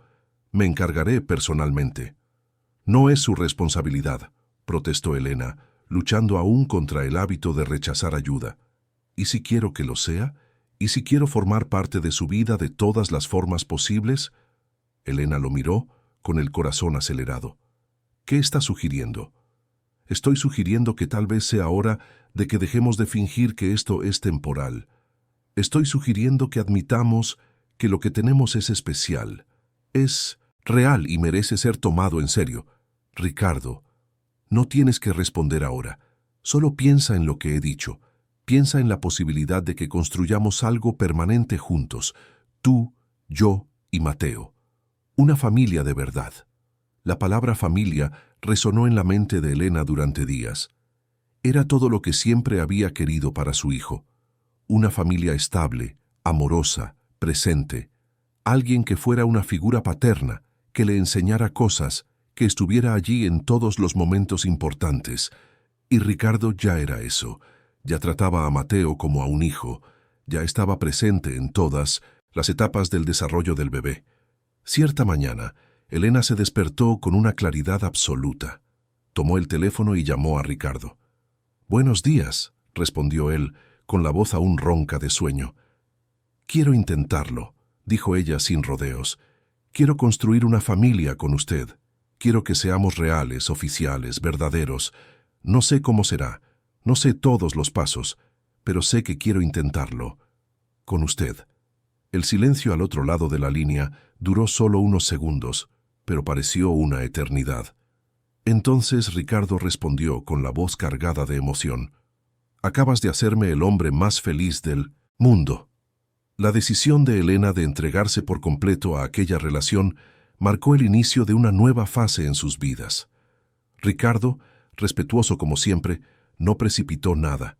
«Me encargaré personalmente». «No es su responsabilidad», protestó Elena, luchando aún contra el hábito de rechazar ayuda. «¿Y si quiero que lo sea? ¿Y si quiero formar parte de su vida de todas las formas posibles?» Elena lo miró, con el corazón acelerado. «¿Qué está sugiriendo?» «Estoy sugiriendo que tal vez sea hora de que dejemos de fingir que esto es temporal. Estoy sugiriendo que admitamos que lo que tenemos es especial, es real y merece ser tomado en serio. Ricardo, no tienes que responder ahora. Solo piensa en lo que he dicho. Piensa en la posibilidad de que construyamos algo permanente juntos, tú, yo y Mateo. Una familia de verdad». La palabra familia resonó en la mente de Elena durante días. Era todo lo que siempre había querido para su hijo. Una familia estable, amorosa, presente. Alguien que fuera una figura paterna, que le enseñara cosas, que estuviera allí en todos los momentos importantes. Y Ricardo ya era eso. Ya trataba a Mateo como a un hijo. Ya estaba presente en todas las etapas del desarrollo del bebé. Cierta mañana, Elena se despertó con una claridad absoluta. Tomó el teléfono y llamó a Ricardo. «Buenos días», respondió él, con la voz aún ronca de sueño. «Quiero intentarlo», dijo ella sin rodeos. «Quiero construir una familia con usted. Quiero que seamos reales, oficiales, verdaderos. No sé cómo será, no sé todos los pasos, pero sé que quiero intentarlo. Con usted». El silencio al otro lado de la línea duró solo unos segundos, pero pareció una eternidad. Entonces Ricardo respondió con la voz cargada de emoción. «Acabas de hacerme el hombre más feliz del mundo». La decisión de Elena de entregarse por completo a aquella relación marcó el inicio de una nueva fase en sus vidas. Ricardo, respetuoso como siempre, no precipitó nada.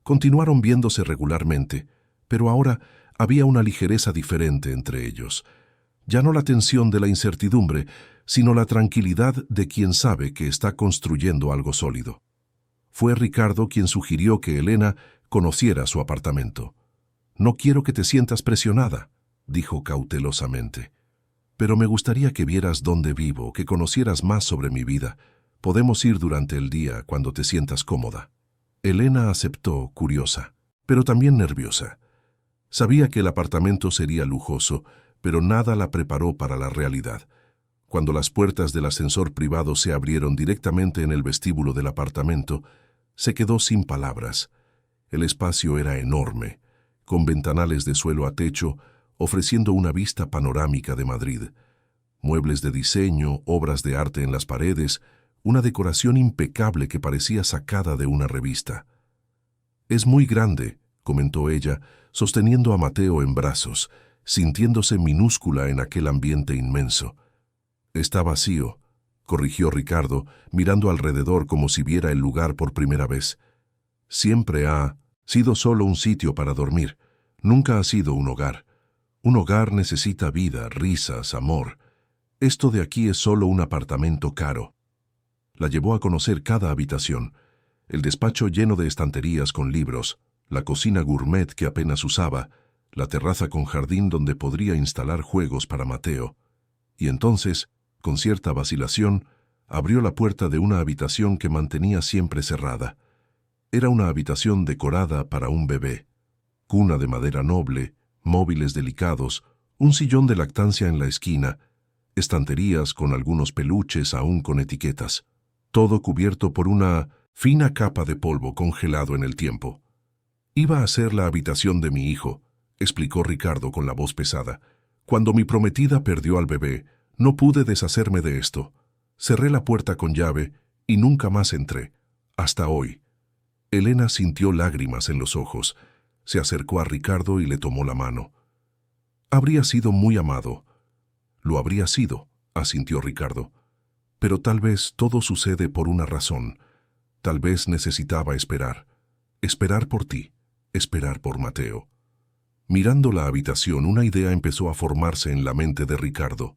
Continuaron viéndose regularmente, pero ahora había una ligereza diferente entre ellos. Ya no la tensión de la incertidumbre, sino la tranquilidad de quien sabe que está construyendo algo sólido. Fue Ricardo quien sugirió que Elena conociera su apartamento. «No quiero que te sientas presionada», dijo cautelosamente. «Pero me gustaría que vieras dónde vivo, que conocieras más sobre mi vida. Podemos ir durante el día cuando te sientas cómoda». Elena aceptó, curiosa, pero también nerviosa. Sabía que el apartamento sería lujoso, pero nada la preparó para la realidad. Cuando las puertas del ascensor privado se abrieron directamente en el vestíbulo del apartamento, se quedó sin palabras. El espacio era enorme, con ventanales de suelo a techo, ofreciendo una vista panorámica de Madrid. Muebles de diseño, obras de arte en las paredes, una decoración impecable que parecía sacada de una revista. «Es muy grande», comentó ella, sosteniendo a Mateo en brazos, sintiéndose minúscula en aquel ambiente inmenso. «Está vacío», corrigió Ricardo, mirando alrededor como si viera el lugar por primera vez. «Siempre ha sido solo un sitio para dormir. Nunca ha sido un hogar. Un hogar necesita vida, risas, amor. Esto de aquí es solo un apartamento caro». La llevó a conocer cada habitación, el despacho lleno de estanterías con libros, la cocina gourmet que apenas usaba, la terraza con jardín donde podría instalar juegos para Mateo. Y entonces, con cierta vacilación, abrió la puerta de una habitación que mantenía siempre cerrada. Era una habitación decorada para un bebé. Cuna de madera noble, móviles delicados, un sillón de lactancia en la esquina, estanterías con algunos peluches aún con etiquetas. Todo cubierto por una fina capa de polvo congelado en el tiempo. «Iba a ser la habitación de mi hijo», explicó Ricardo con la voz pesada. «Cuando mi prometida perdió al bebé, no pude deshacerme de esto. Cerré la puerta con llave y nunca más entré, hasta hoy». Elena sintió lágrimas en los ojos. Se acercó a Ricardo y le tomó la mano. «Habría sido muy amado». «Lo habría sido», asintió Ricardo. «Pero tal vez todo sucede por una razón. Tal vez necesitaba esperar. Esperar por ti, esperar por Mateo». Mirando la habitación, una idea empezó a formarse en la mente de Ricardo.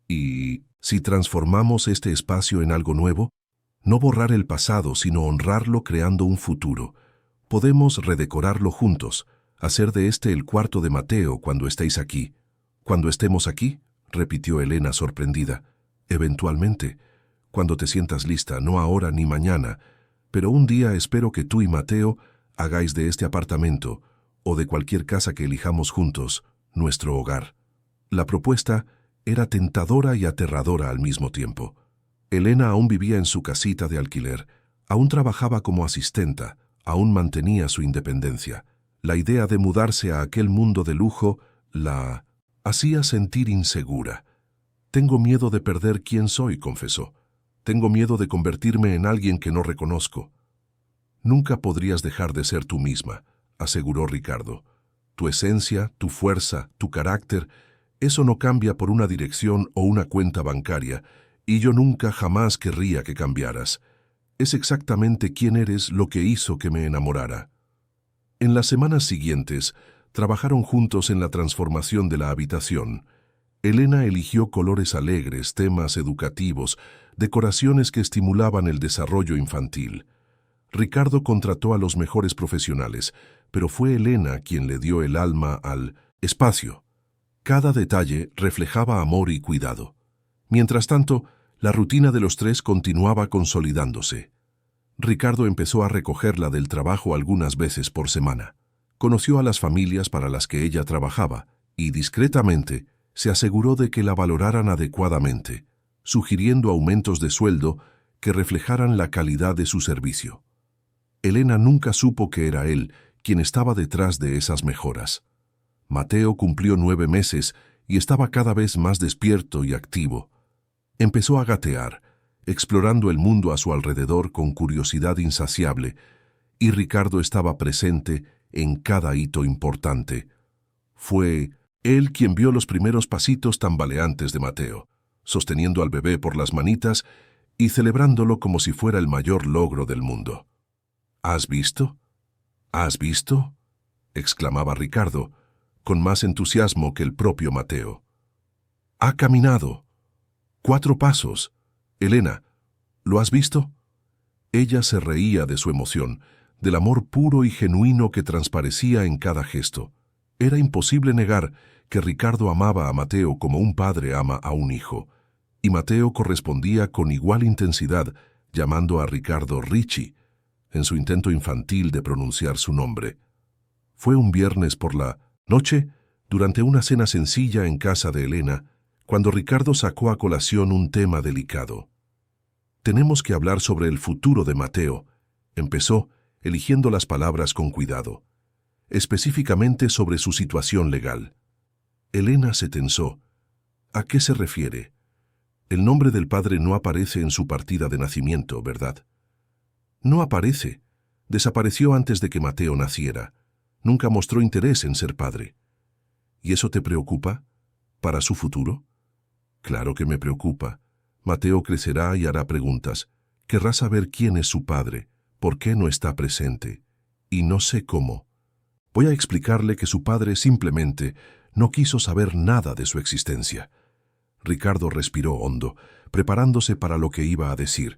¿Y si transformamos este espacio en algo nuevo? No borrar el pasado, sino honrarlo creando un futuro. Podemos redecorarlo juntos, hacer de este el cuarto de Mateo cuando estéis aquí. «¿Cuando estemos aquí?», repitió Elena sorprendida. «Eventualmente, cuando te sientas lista, no ahora ni mañana, pero un día espero que tú y Mateo hagáis de este apartamento, o de cualquier casa que elijamos juntos, nuestro hogar». La propuesta era tentadora y aterradora al mismo tiempo. Elena aún vivía en su casita de alquiler, aún trabajaba como asistenta, aún mantenía su independencia. La idea de mudarse a aquel mundo de lujo la hacía sentir insegura. «Tengo miedo de perder quién soy», confesó. «Tengo miedo de convertirme en alguien que no reconozco». «Nunca podrías dejar de ser tú misma», aseguró Ricardo. «Tu esencia, tu fuerza, tu carácter, eso no cambia por una dirección o una cuenta bancaria, y yo nunca jamás querría que cambiaras. Es exactamente quién eres lo que hizo que me enamorara». En las semanas siguientes, trabajaron juntos en la transformación de la habitación. Elena eligió colores alegres, temas educativos, decoraciones que estimulaban el desarrollo infantil. Ricardo contrató a los mejores profesionales, pero fue Elena quien le dio el alma al espacio. Cada detalle reflejaba amor y cuidado. Mientras tanto, la rutina de los tres continuaba consolidándose. Ricardo empezó a recogerla del trabajo algunas veces por semana. Conoció a las familias para las que ella trabajaba y, discretamente, se aseguró de que la valoraran adecuadamente, sugiriendo aumentos de sueldo que reflejaran la calidad de su servicio. Elena nunca supo que era él quien estaba detrás de esas mejoras. Mateo cumplió 9 meses y estaba cada vez más despierto y activo. Empezó a gatear, explorando el mundo a su alrededor con curiosidad insaciable, y Ricardo estaba presente en cada hito importante. Fue él quien vio los primeros pasitos tambaleantes de Mateo, sosteniendo al bebé por las manitas y celebrándolo como si fuera el mayor logro del mundo. ¿Has visto? ¿Has visto?, exclamaba Ricardo, con más entusiasmo que el propio Mateo. «Ha caminado. 4 pasos. Elena, ¿lo has visto?». Ella se reía de su emoción, del amor puro y genuino que transparecía en cada gesto. Era imposible negar que Ricardo amaba a Mateo como un padre ama a un hijo, y Mateo correspondía con igual intensidad, llamando a Ricardo Richie, en su intento infantil de pronunciar su nombre. Fue un viernes por la noche, durante una cena sencilla en casa de Elena, cuando Ricardo sacó a colación un tema delicado. «Tenemos que hablar sobre el futuro de Mateo», empezó, eligiendo las palabras con cuidado. «Específicamente sobre su situación legal». Elena se tensó. «¿A qué se refiere? El nombre del padre no aparece en su partida de nacimiento, ¿verdad?». «No aparece. Desapareció antes de que Mateo naciera. Nunca mostró interés en ser padre». «¿Y eso te preocupa? ¿Para su futuro?». «Claro que me preocupa. Mateo crecerá y hará preguntas. Querrá saber quién es su padre, por qué no está presente. Y no sé cómo. Voy a explicarle que su padre simplemente no quiso saber nada de su existencia». Ricardo respiró hondo, preparándose para lo que iba a decir.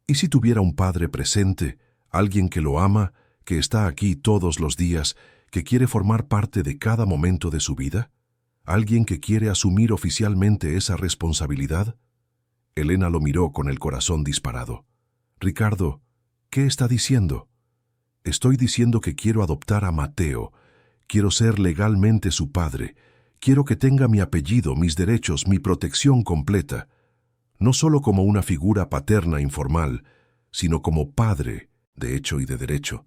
«¿Y si tuviera un padre presente, alguien que lo ama, que está aquí todos los días, que quiere formar parte de cada momento de su vida? ¿Alguien que quiere asumir oficialmente esa responsabilidad?». Elena lo miró con el corazón disparado. «Ricardo, ¿qué está diciendo?». «Estoy diciendo que quiero adoptar a Mateo. Quiero ser legalmente su padre. Quiero que tenga mi apellido, mis derechos, mi protección completa. No solo como una figura paterna informal, sino como padre, de hecho y de derecho».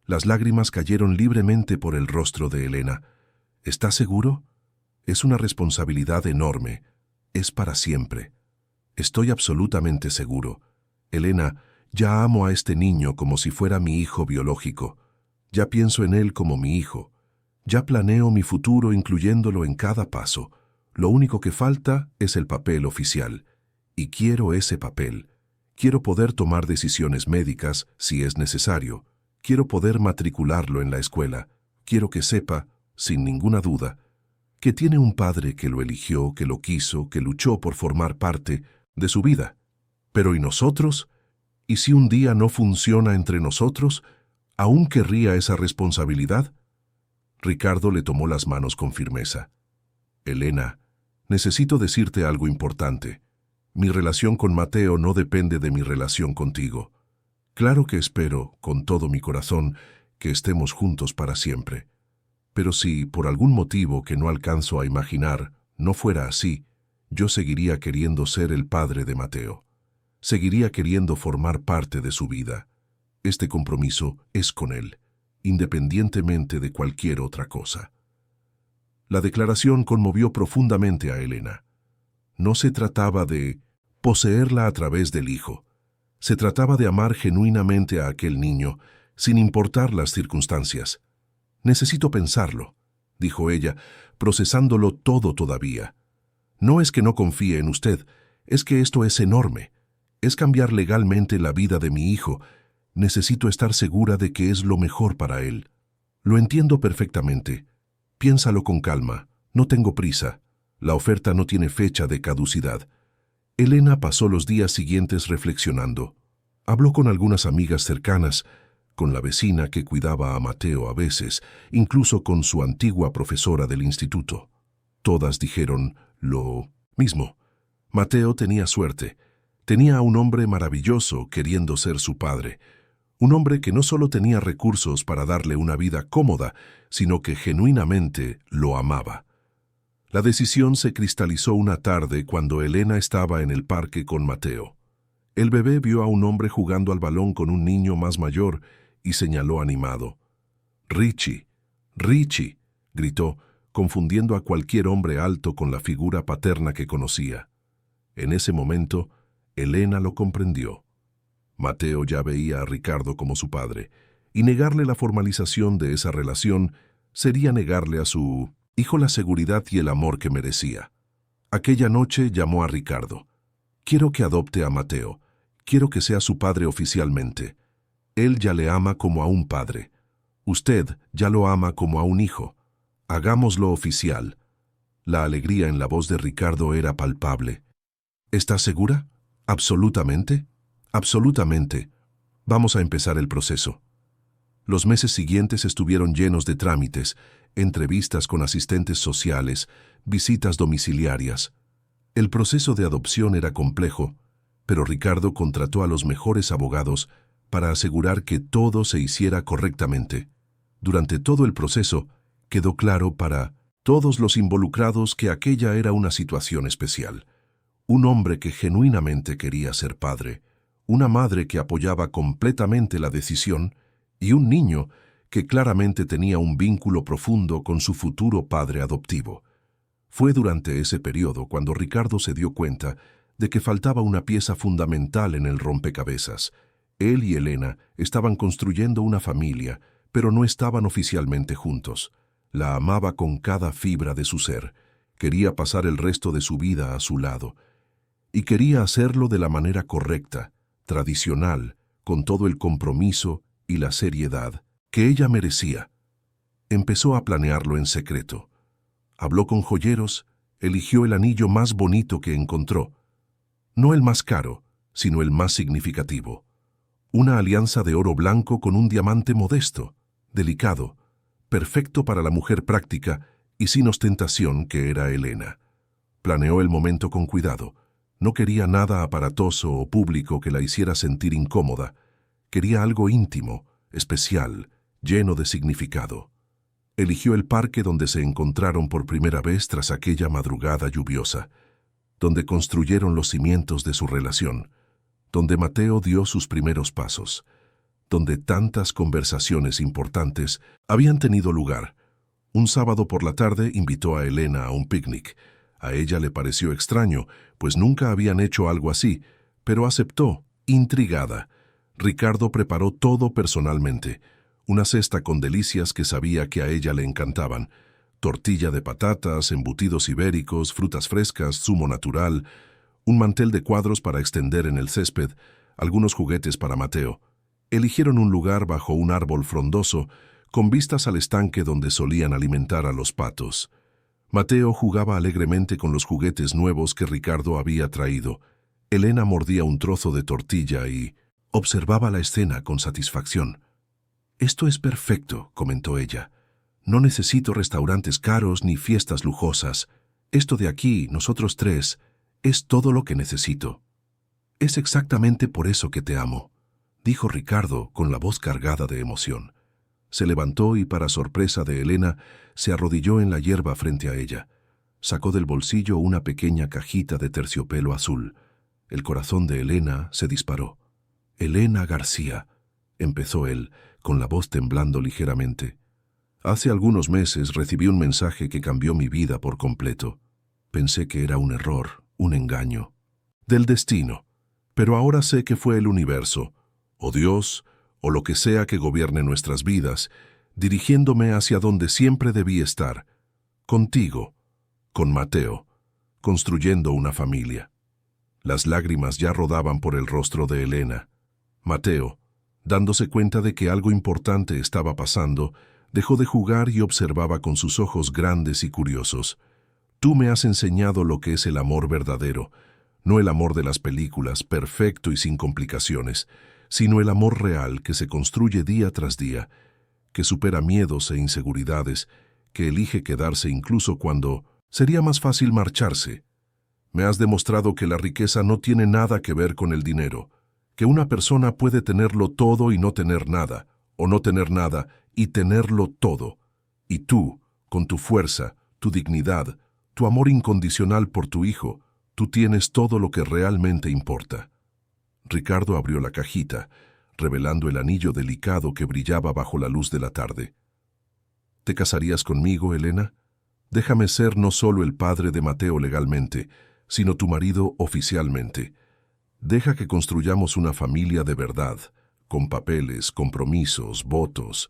Las lágrimas cayeron libremente por el rostro de Elena. «¿Estás seguro? Es una responsabilidad enorme. Es para siempre». «Estoy absolutamente seguro. Elena, ya amo a este niño como si fuera mi hijo biológico. Ya pienso en él como mi hijo. Ya planeo mi futuro incluyéndolo en cada paso. Lo único que falta es el papel oficial. Y quiero ese papel. Quiero poder tomar decisiones médicas si es necesario. Quiero poder matricularlo en la escuela. Quiero que sepa, sin ninguna duda, que tiene un padre que lo eligió, que lo quiso, que luchó por formar parte de su vida. Pero ¿y nosotros? ¿Y si un día no funciona entre nosotros? ¿Aún querría esa responsabilidad?». Ricardo le tomó las manos con firmeza. «Elena, necesito decirte algo importante. Mi relación con Mateo no depende de mi relación contigo. Claro que espero, con todo mi corazón, que estemos juntos para siempre. Pero si, por algún motivo que no alcanzo a imaginar, no fuera así, yo seguiría queriendo ser el padre de Mateo. Seguiría queriendo formar parte de su vida. Este compromiso es con él, independientemente de cualquier otra cosa». La declaración conmovió profundamente a Elena. No se trataba de poseerla a través del hijo. Se trataba de amar genuinamente a aquel niño, sin importar las circunstancias. «Necesito pensarlo», dijo ella, procesándolo todo todavía. «No es que no confíe en usted, es que esto es enorme. Es cambiar legalmente la vida de mi hijo. Necesito estar segura de que es lo mejor para él. Lo entiendo perfectamente. Piénsalo con calma. No tengo prisa. La oferta no tiene fecha de caducidad». Elena pasó los días siguientes reflexionando. Habló con algunas amigas cercanas, con la vecina que cuidaba a Mateo a veces, incluso con su antigua profesora del instituto. Todas dijeron lo mismo. Mateo tenía suerte. Tenía a un hombre maravilloso queriendo ser su padre. Un hombre que no solo tenía recursos para darle una vida cómoda, sino que genuinamente lo amaba. La decisión se cristalizó una tarde cuando Elena estaba en el parque con Mateo. El bebé vio a un hombre jugando al balón con un niño más mayor y señaló animado. «Richie, Richie», gritó, confundiendo a cualquier hombre alto con la figura paterna que conocía. En ese momento, Elena lo comprendió. Mateo ya veía a Ricardo como su padre, y negarle la formalización de esa relación sería negarle a su hijo la seguridad y el amor que merecía. Aquella noche llamó a Ricardo. Quiero que adopte a Mateo. Quiero que sea su padre oficialmente. Él ya le ama como a un padre. Usted ya lo ama como a un hijo. Hagámoslo oficial. La alegría en la voz de Ricardo era palpable. ¿Estás segura? ¿Absolutamente? Absolutamente. Vamos a empezar el proceso. Los meses siguientes estuvieron llenos de trámites, entrevistas con asistentes sociales, visitas domiciliarias. El proceso de adopción era complejo, pero Ricardo contrató a los mejores abogados para asegurar que todo se hiciera correctamente. Durante todo el proceso, quedó claro para todos los involucrados que aquella era una situación especial. Un hombre que genuinamente quería ser padre, una madre que apoyaba completamente la decisión y un niño que claramente tenía un vínculo profundo con su futuro padre adoptivo. Fue durante ese periodo cuando Ricardo se dio cuenta de que faltaba una pieza fundamental en el rompecabezas. Él y Elena estaban construyendo una familia, pero no estaban oficialmente juntos. La amaba con cada fibra de su ser. Quería pasar el resto de su vida a su lado. Y quería hacerlo de la manera correcta, tradicional, con todo el compromiso y la seriedad que ella merecía. Empezó a planearlo en secreto. Habló con joyeros, eligió el anillo más bonito que encontró. No el más caro, sino el más significativo. Una alianza de oro blanco con un diamante modesto, delicado, perfecto para la mujer práctica y sin ostentación que era Elena. Planeó el momento con cuidado. No quería nada aparatoso o público que la hiciera sentir incómoda. Quería algo íntimo, especial, lleno de significado. Eligió el parque donde se encontraron por primera vez tras aquella madrugada lluviosa, donde construyeron los cimientos de su relación, donde Mateo dio sus primeros pasos, donde tantas conversaciones importantes habían tenido lugar. Un sábado por la tarde invitó a Elena a un picnic. A ella le pareció extraño, pues nunca habían hecho algo así, pero aceptó, intrigada. Ricardo preparó todo personalmente. Una cesta con delicias que sabía que a ella le encantaban. Tortilla de patatas, embutidos ibéricos, frutas frescas, zumo natural, un mantel de cuadros para extender en el césped, algunos juguetes para Mateo. Eligieron un lugar bajo un árbol frondoso, con vistas al estanque donde solían alimentar a los patos. Mateo jugaba alegremente con los juguetes nuevos que Ricardo había traído. Elena mordía un trozo de tortilla y observaba la escena con satisfacción. «Esto es perfecto», comentó ella. «No necesito restaurantes caros ni fiestas lujosas. Esto de aquí, nosotros tres, es todo lo que necesito». «Es exactamente por eso que te amo», dijo Ricardo con la voz cargada de emoción. Se levantó y, para sorpresa de Elena, se arrodilló en la hierba frente a ella. Sacó del bolsillo una pequeña cajita de terciopelo azul. El corazón de Elena se disparó. «Elena García», empezó él, con la voz temblando ligeramente. «Hace algunos meses recibí un mensaje que cambió mi vida por completo. Pensé que era un error, un engaño. Del destino. Pero ahora sé que fue el universo, o Dios, o lo que sea que gobierne nuestras vidas, dirigiéndome hacia donde siempre debí estar, contigo, con Mateo, construyendo una familia». Las lágrimas ya rodaban por el rostro de Elena. Mateo, dándose cuenta de que algo importante estaba pasando, dejó de jugar y observaba con sus ojos grandes y curiosos. «Tú me has enseñado lo que es el amor verdadero, no el amor de las películas, perfecto y sin complicaciones, sino el amor real que se construye día tras día, que supera miedos e inseguridades, que elige quedarse incluso cuando sería más fácil marcharse. Me has demostrado que la riqueza no tiene nada que ver con el dinero, que una persona puede tenerlo todo y no tener nada, o no tener nada y tenerlo todo. Y tú, con tu fuerza, tu dignidad, tu amor incondicional por tu hijo, tú tienes todo lo que realmente importa». Ricardo abrió la cajita, revelando el anillo delicado que brillaba bajo la luz de la tarde. «¿Te casarías conmigo, Elena? Déjame ser no solo el padre de Mateo legalmente, sino tu marido oficialmente. Deja que construyamos una familia de verdad, con papeles, compromisos, votos.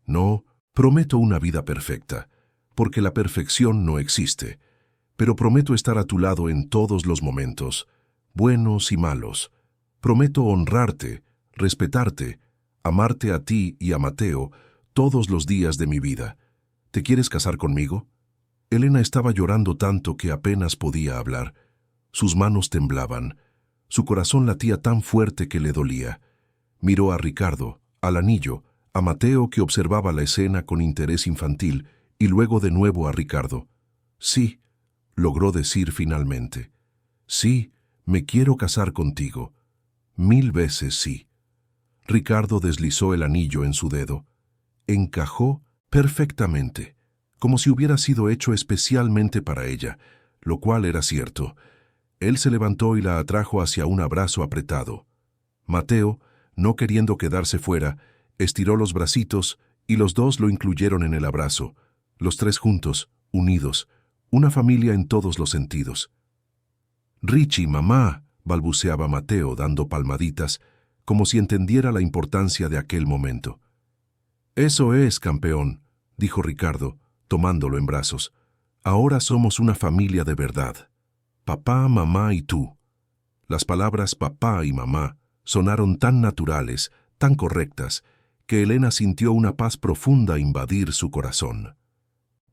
No, prometo una vida perfecta, porque la perfección no existe, pero prometo estar a tu lado en todos los momentos, buenos y malos. Prometo honrarte, respetarte, amarte a ti y a Mateo todos los días de mi vida. ¿Te quieres casar conmigo? Elena estaba llorando tanto que apenas podía hablar. Sus manos temblaban. Su corazón latía tan fuerte que le dolía. Miró a Ricardo, al anillo, a Mateo que observaba la escena con interés infantil y luego de nuevo a Ricardo. Sí, logró decir finalmente. Sí, me quiero casar contigo. 1000 veces sí. Ricardo deslizó el anillo en su dedo. Encajó perfectamente, como si hubiera sido hecho especialmente para ella, lo cual era cierto. Él se levantó y la atrajo hacia un abrazo apretado. Mateo, no queriendo quedarse fuera, estiró los bracitos y los dos lo incluyeron en el abrazo, los tres juntos, unidos, una familia en todos los sentidos. «Richie, mamá», balbuceaba Mateo dando palmaditas, como si entendiera la importancia de aquel momento. «Eso es, campeón», dijo Ricardo, tomándolo en brazos. «Ahora somos una familia de verdad. Papá, mamá y tú». Las palabras papá y mamá sonaron tan naturales, tan correctas, que Elena sintió una paz profunda invadir su corazón.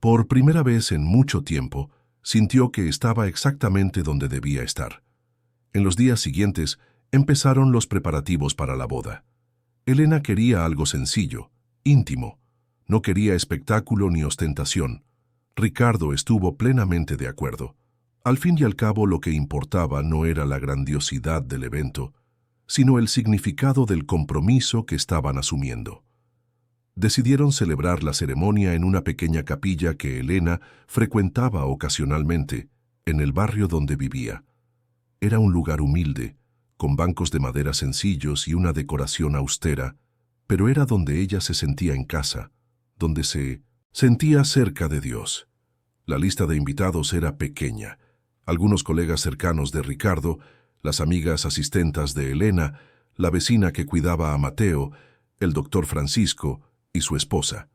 Por primera vez en mucho tiempo, sintió que estaba exactamente donde debía estar. En los días siguientes, empezaron los preparativos para la boda. Elena quería algo sencillo, íntimo. No quería espectáculo ni ostentación. Ricardo estuvo plenamente de acuerdo. Al fin y al cabo, lo que importaba no era la grandiosidad del evento, sino el significado del compromiso que estaban asumiendo. Decidieron celebrar la ceremonia en una pequeña capilla que Elena frecuentaba ocasionalmente, en el barrio donde vivía. Era un lugar humilde, con bancos de madera sencillos y una decoración austera, pero era donde ella se sentía en casa, donde se sentía cerca de Dios. La lista de invitados era pequeña. Algunos colegas cercanos de Ricardo, las amigas asistentas de Elena, la vecina que cuidaba a Mateo, el doctor Francisco y su esposa.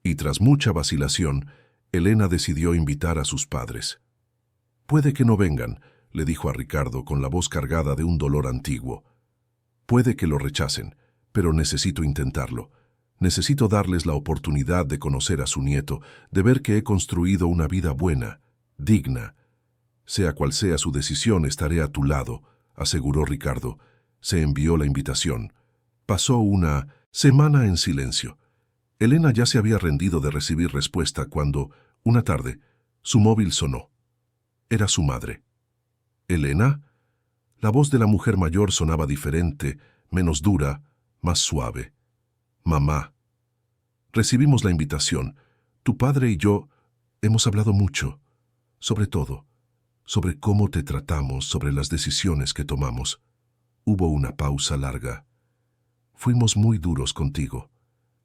Y tras mucha vacilación, Elena decidió invitar a sus padres. «Puede que no vengan», le dijo a Ricardo con la voz cargada de un dolor antiguo. «Puede que lo rechacen, pero necesito intentarlo. Necesito darles la oportunidad de conocer a su nieto, de ver que he construido una vida buena, digna. Sea cual sea su decisión, estaré a tu lado», aseguró Ricardo. Se envió la invitación. Pasó una semana en silencio. Elena ya se había rendido de recibir respuesta cuando, una tarde, su móvil sonó. Era su madre. «¿Elena?». La voz de la mujer mayor sonaba diferente, menos dura, más suave. «Mamá, recibimos la invitación. Tu padre y yo hemos hablado mucho, sobre todo, sobre cómo te tratamos, sobre las decisiones que tomamos». Hubo una pausa larga. «Fuimos muy duros contigo.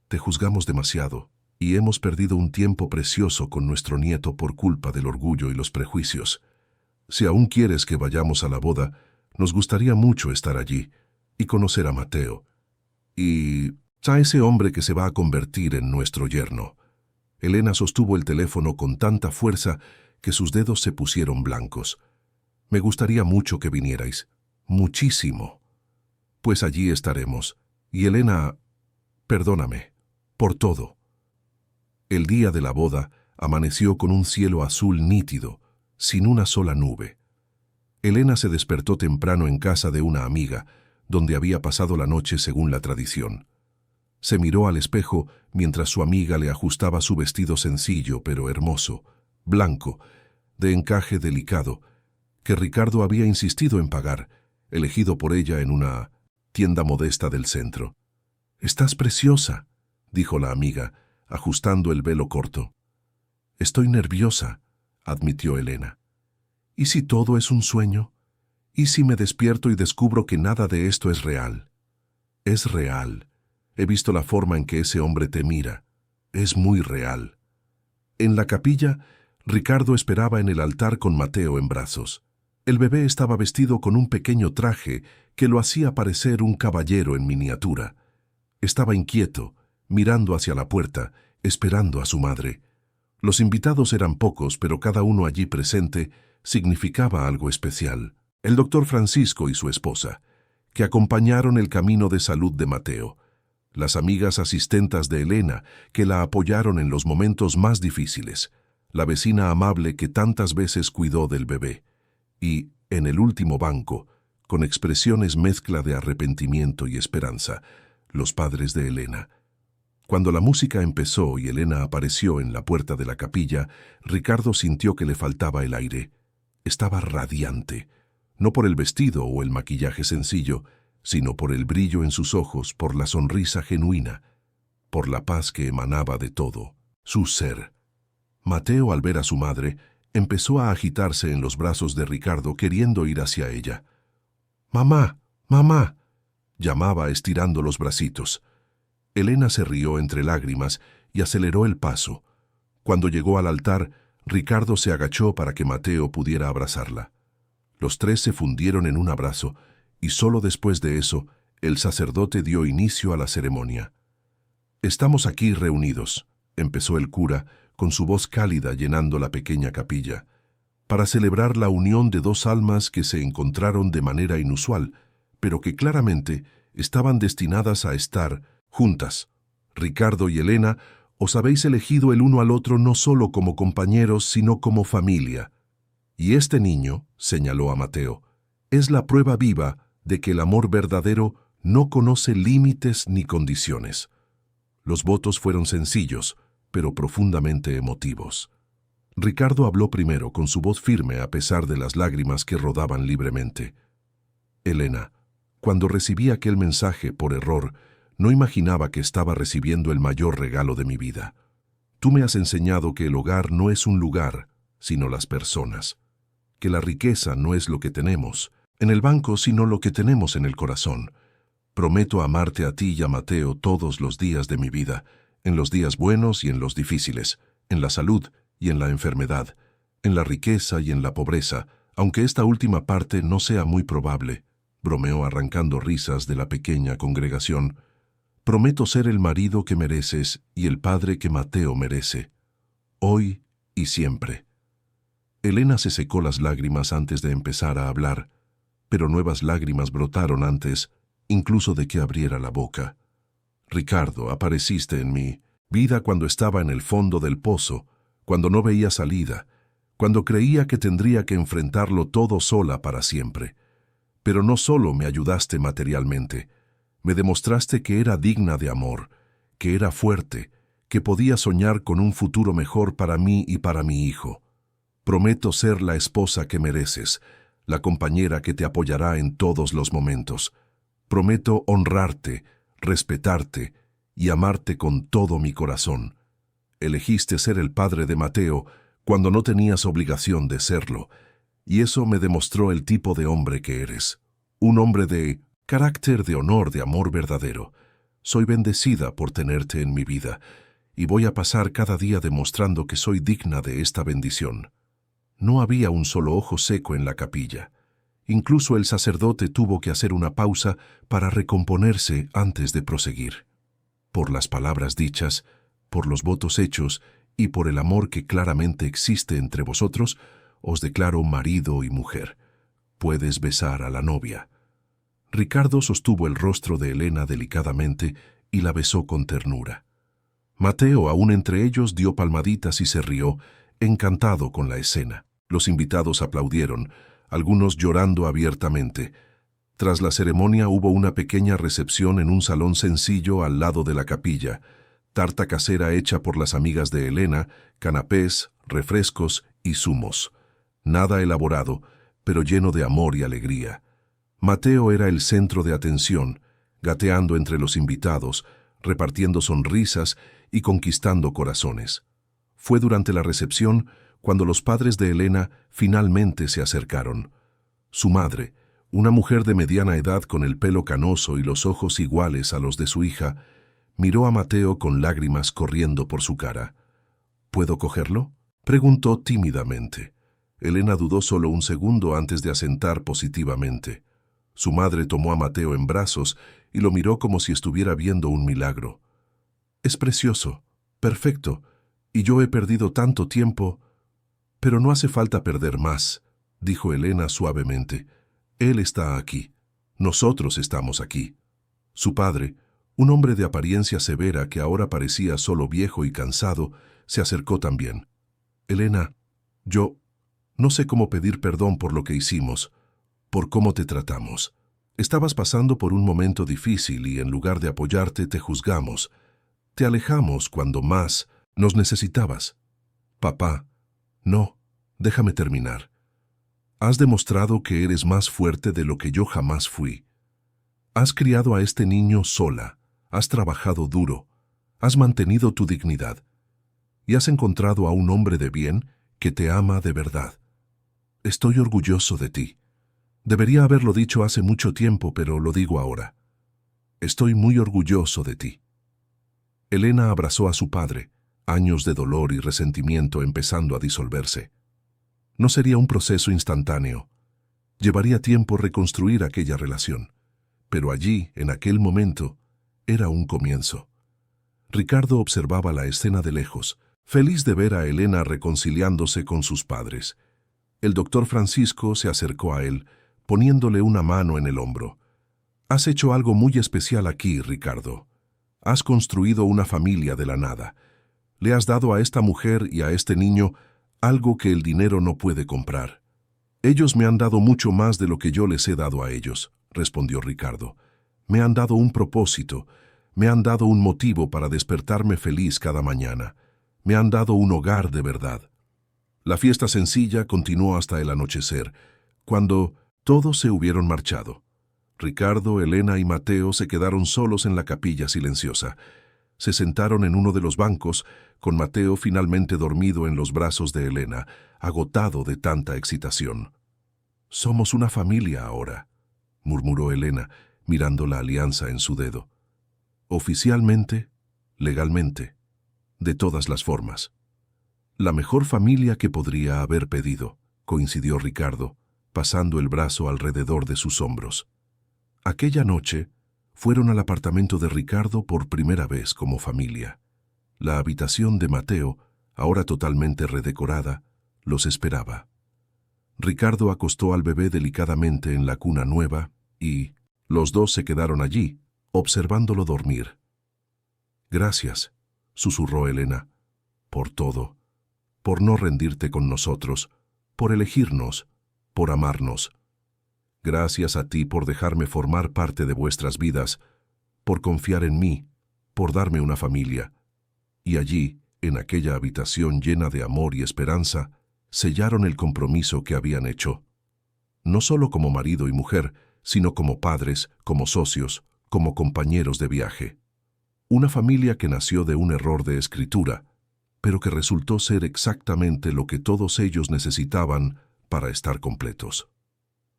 Te juzgamos demasiado y hemos perdido un tiempo precioso con nuestro nieto por culpa del orgullo y los prejuicios. Si aún quieres que vayamos a la boda, nos gustaría mucho estar allí y conocer a Mateo. Y a ese hombre que se va a convertir en nuestro yerno». Elena sostuvo el teléfono con tanta fuerza que sus dedos se pusieron blancos. «Me gustaría mucho que vinierais. Muchísimo». «Pues allí estaremos. Y Elena, perdóname, por todo». El día de la boda amaneció con un cielo azul nítido, sin una sola nube. Elena se despertó temprano en casa de una amiga, donde había pasado la noche según la tradición. Se miró al espejo mientras su amiga le ajustaba su vestido sencillo pero hermoso, blanco, de encaje delicado, que Ricardo había insistido en pagar, elegido por ella en una tienda modesta del centro. «Estás preciosa», dijo la amiga, ajustando el velo corto. «Estoy nerviosa», admitió Elena. «¿Y si todo es un sueño? ¿Y si me despierto y descubro que nada de esto es real?» «Es real. He visto la forma en que ese hombre te mira. Es muy real». En la capilla, Ricardo esperaba en el altar con Mateo en brazos. El bebé estaba vestido con un pequeño traje que lo hacía parecer un caballero en miniatura. Estaba inquieto, mirando hacia la puerta, esperando a su madre. Los invitados eran pocos, pero cada uno allí presente significaba algo especial. El doctor Francisco y su esposa, que acompañaron el camino de salud de Mateo. Las amigas asistentas de Elena, que la apoyaron en los momentos más difíciles. La vecina amable que tantas veces cuidó del bebé. Y, en el último banco, con expresiones mezcla de arrepentimiento y esperanza, los padres de Elena. Cuando la música empezó y Elena apareció en la puerta de la capilla, Ricardo sintió que le faltaba el aire. Estaba radiante, no por el vestido o el maquillaje sencillo, sino por el brillo en sus ojos, por la sonrisa genuina, por la paz que emanaba de todo, su ser. Mateo, al ver a su madre, empezó a agitarse en los brazos de Ricardo queriendo ir hacia ella. «¡Mamá! ¡Mamá!», llamaba estirando los bracitos. Elena se rió entre lágrimas y aceleró el paso. Cuando llegó al altar, Ricardo se agachó para que Mateo pudiera abrazarla. Los tres se fundieron en un abrazo, y solo después de eso, el sacerdote dio inicio a la ceremonia. «Estamos aquí reunidos», empezó el cura, con su voz cálida llenando la pequeña capilla, «para celebrar la unión de dos almas que se encontraron de manera inusual, pero que claramente estaban destinadas a estar juntas. Ricardo y Elena, os habéis elegido el uno al otro no solo como compañeros, sino como familia. Y este niño», señaló a Mateo, «es la prueba viva de que el amor verdadero no conoce límites ni condiciones». Los votos fueron sencillos, pero profundamente emotivos. Ricardo habló primero con su voz firme a pesar de las lágrimas que rodaban libremente. «Elena, cuando recibí aquel mensaje por error, no imaginaba que estaba recibiendo el mayor regalo de mi vida. Tú me has enseñado que el hogar no es un lugar, sino las personas. Que la riqueza no es lo que tenemos en el banco, sino lo que tenemos en el corazón. Prometo amarte a ti y a Mateo todos los días de mi vida, en los días buenos y en los difíciles, en la salud y en la enfermedad, en la riqueza y en la pobreza, aunque esta última parte no sea muy probable», bromeó arrancando risas de la pequeña congregación. «Prometo ser el marido que mereces y el padre que Mateo merece, hoy y siempre». Elena se secó las lágrimas antes de empezar a hablar, pero nuevas lágrimas brotaron antes, incluso de que abriera la boca. «Ricardo, apareciste en mi vida cuando estaba en el fondo del pozo, cuando no veía salida, cuando creía que tendría que enfrentarlo todo sola para siempre. Pero no solo me ayudaste materialmente, me demostraste que era digna de amor, que era fuerte, que podía soñar con un futuro mejor para mí y para mi hijo. Prometo ser la esposa que mereces, la compañera que te apoyará en todos los momentos. Prometo honrarte, respetarte y amarte con todo mi corazón. Elegiste ser el padre de Mateo cuando no tenías obligación de serlo, y eso me demostró el tipo de hombre que eres. Un hombre de carácter, de honor, de amor verdadero. Soy bendecida por tenerte en mi vida, y voy a pasar cada día demostrando que soy digna de esta bendición». No había un solo ojo seco en la capilla. Incluso el sacerdote tuvo que hacer una pausa para recomponerse antes de proseguir. «Por las palabras dichas, por los votos hechos y por el amor que claramente existe entre vosotros, os declaro marido y mujer. Puedes besar a la novia». Ricardo sostuvo el rostro de Elena delicadamente y la besó con ternura. Mateo, aún entre ellos, dio palmaditas y se rió, encantado con la escena. Los invitados aplaudieron, algunos llorando abiertamente. Tras la ceremonia hubo una pequeña recepción en un salón sencillo al lado de la capilla, tarta casera hecha por las amigas de Elena, canapés, refrescos y zumos. Nada elaborado, pero lleno de amor y alegría. Mateo era el centro de atención, gateando entre los invitados, repartiendo sonrisas y conquistando corazones. Fue durante la recepción cuando los padres de Elena finalmente se acercaron. Su madre, una mujer de mediana edad con el pelo canoso y los ojos iguales a los de su hija, miró a Mateo con lágrimas corriendo por su cara. «¿Puedo cogerlo?», preguntó tímidamente. Elena dudó solo un segundo antes de asentar positivamente. Su madre tomó a Mateo en brazos y lo miró como si estuviera viendo un milagro. «Es precioso, perfecto, y yo he perdido tanto tiempo». «Pero no hace falta perder más», dijo Elena suavemente. «Él está aquí. Nosotros estamos aquí». Su padre, un hombre de apariencia severa que ahora parecía solo viejo y cansado, se acercó también. «Elena, yo no sé cómo pedir perdón por lo que hicimos, por cómo te tratamos. Estabas pasando por un momento difícil y en lugar de apoyarte te juzgamos. Te alejamos cuando más nos necesitabas. Papá, no, déjame terminar. Has demostrado que eres más fuerte de lo que yo jamás fui. Has criado a este niño sola, has trabajado duro, has mantenido tu dignidad y has encontrado a un hombre de bien que te ama de verdad. Estoy orgulloso de ti. Debería haberlo dicho hace mucho tiempo, pero lo digo ahora. Estoy muy orgulloso de ti». Elena abrazó a su padre, años de dolor y resentimiento empezando a disolverse. No sería un proceso instantáneo. Llevaría tiempo reconstruir aquella relación. Pero allí, en aquel momento, era un comienzo. Ricardo observaba la escena de lejos, feliz de ver a Elena reconciliándose con sus padres. El doctor Francisco se acercó a él, poniéndole una mano en el hombro. «Has hecho algo muy especial aquí, Ricardo. Has construido una familia de la nada. Le has dado a esta mujer y a este niño algo que el dinero no puede comprar». «Ellos me han dado mucho más de lo que yo les he dado a ellos», respondió Ricardo. «Me han dado un propósito, me han dado un motivo para despertarme feliz cada mañana. Me han dado un hogar de verdad». La fiesta sencilla continuó hasta el anochecer, cuando todos se hubieron marchado. Ricardo, Elena y Mateo se quedaron solos en la capilla silenciosa. Se sentaron en uno de los bancos, con Mateo finalmente dormido en los brazos de Elena, agotado de tanta excitación. «Somos una familia ahora», murmuró Elena, mirando la alianza en su dedo. «Oficialmente, legalmente, de todas las formas». «La mejor familia que podría haber pedido», coincidió Ricardo, pasando el brazo alrededor de sus hombros. Aquella noche fueron al apartamento de Ricardo por primera vez como familia. La habitación de Mateo, ahora totalmente redecorada, los esperaba. Ricardo acostó al bebé delicadamente en la cuna nueva y los dos se quedaron allí, observándolo dormir. «Gracias», susurró Elena, «por todo, por no rendirte con nosotros, por elegirnos, por amarnos. Gracias a ti por dejarme formar parte de vuestras vidas, por confiar en mí, por darme una familia». Y allí, en aquella habitación llena de amor y esperanza, sellaron el compromiso que habían hecho. No solo como marido y mujer, sino como padres, como socios, como compañeros de viaje. Una familia que nació de un error de escritura, pero que resultó ser exactamente lo que todos ellos necesitaban para estar completos.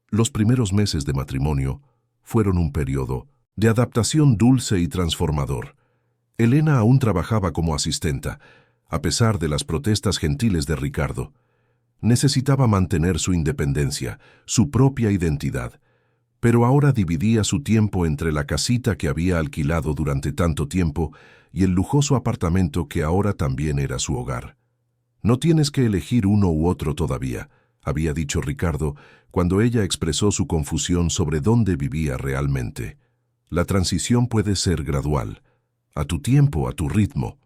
Los primeros meses de matrimonio fueron un periodo de adaptación dulce y transformador. Elena aún trabajaba como asistenta, a pesar de las protestas gentiles de Ricardo. Necesitaba mantener su independencia, su propia identidad, pero ahora dividía su tiempo entre la casita que había alquilado durante tanto tiempo y el lujoso apartamento que ahora también era su hogar. «No tienes que elegir uno u otro todavía», había dicho Ricardo cuando ella expresó su confusión sobre dónde vivía realmente. «La transición puede ser gradual, a tu tiempo, a tu ritmo».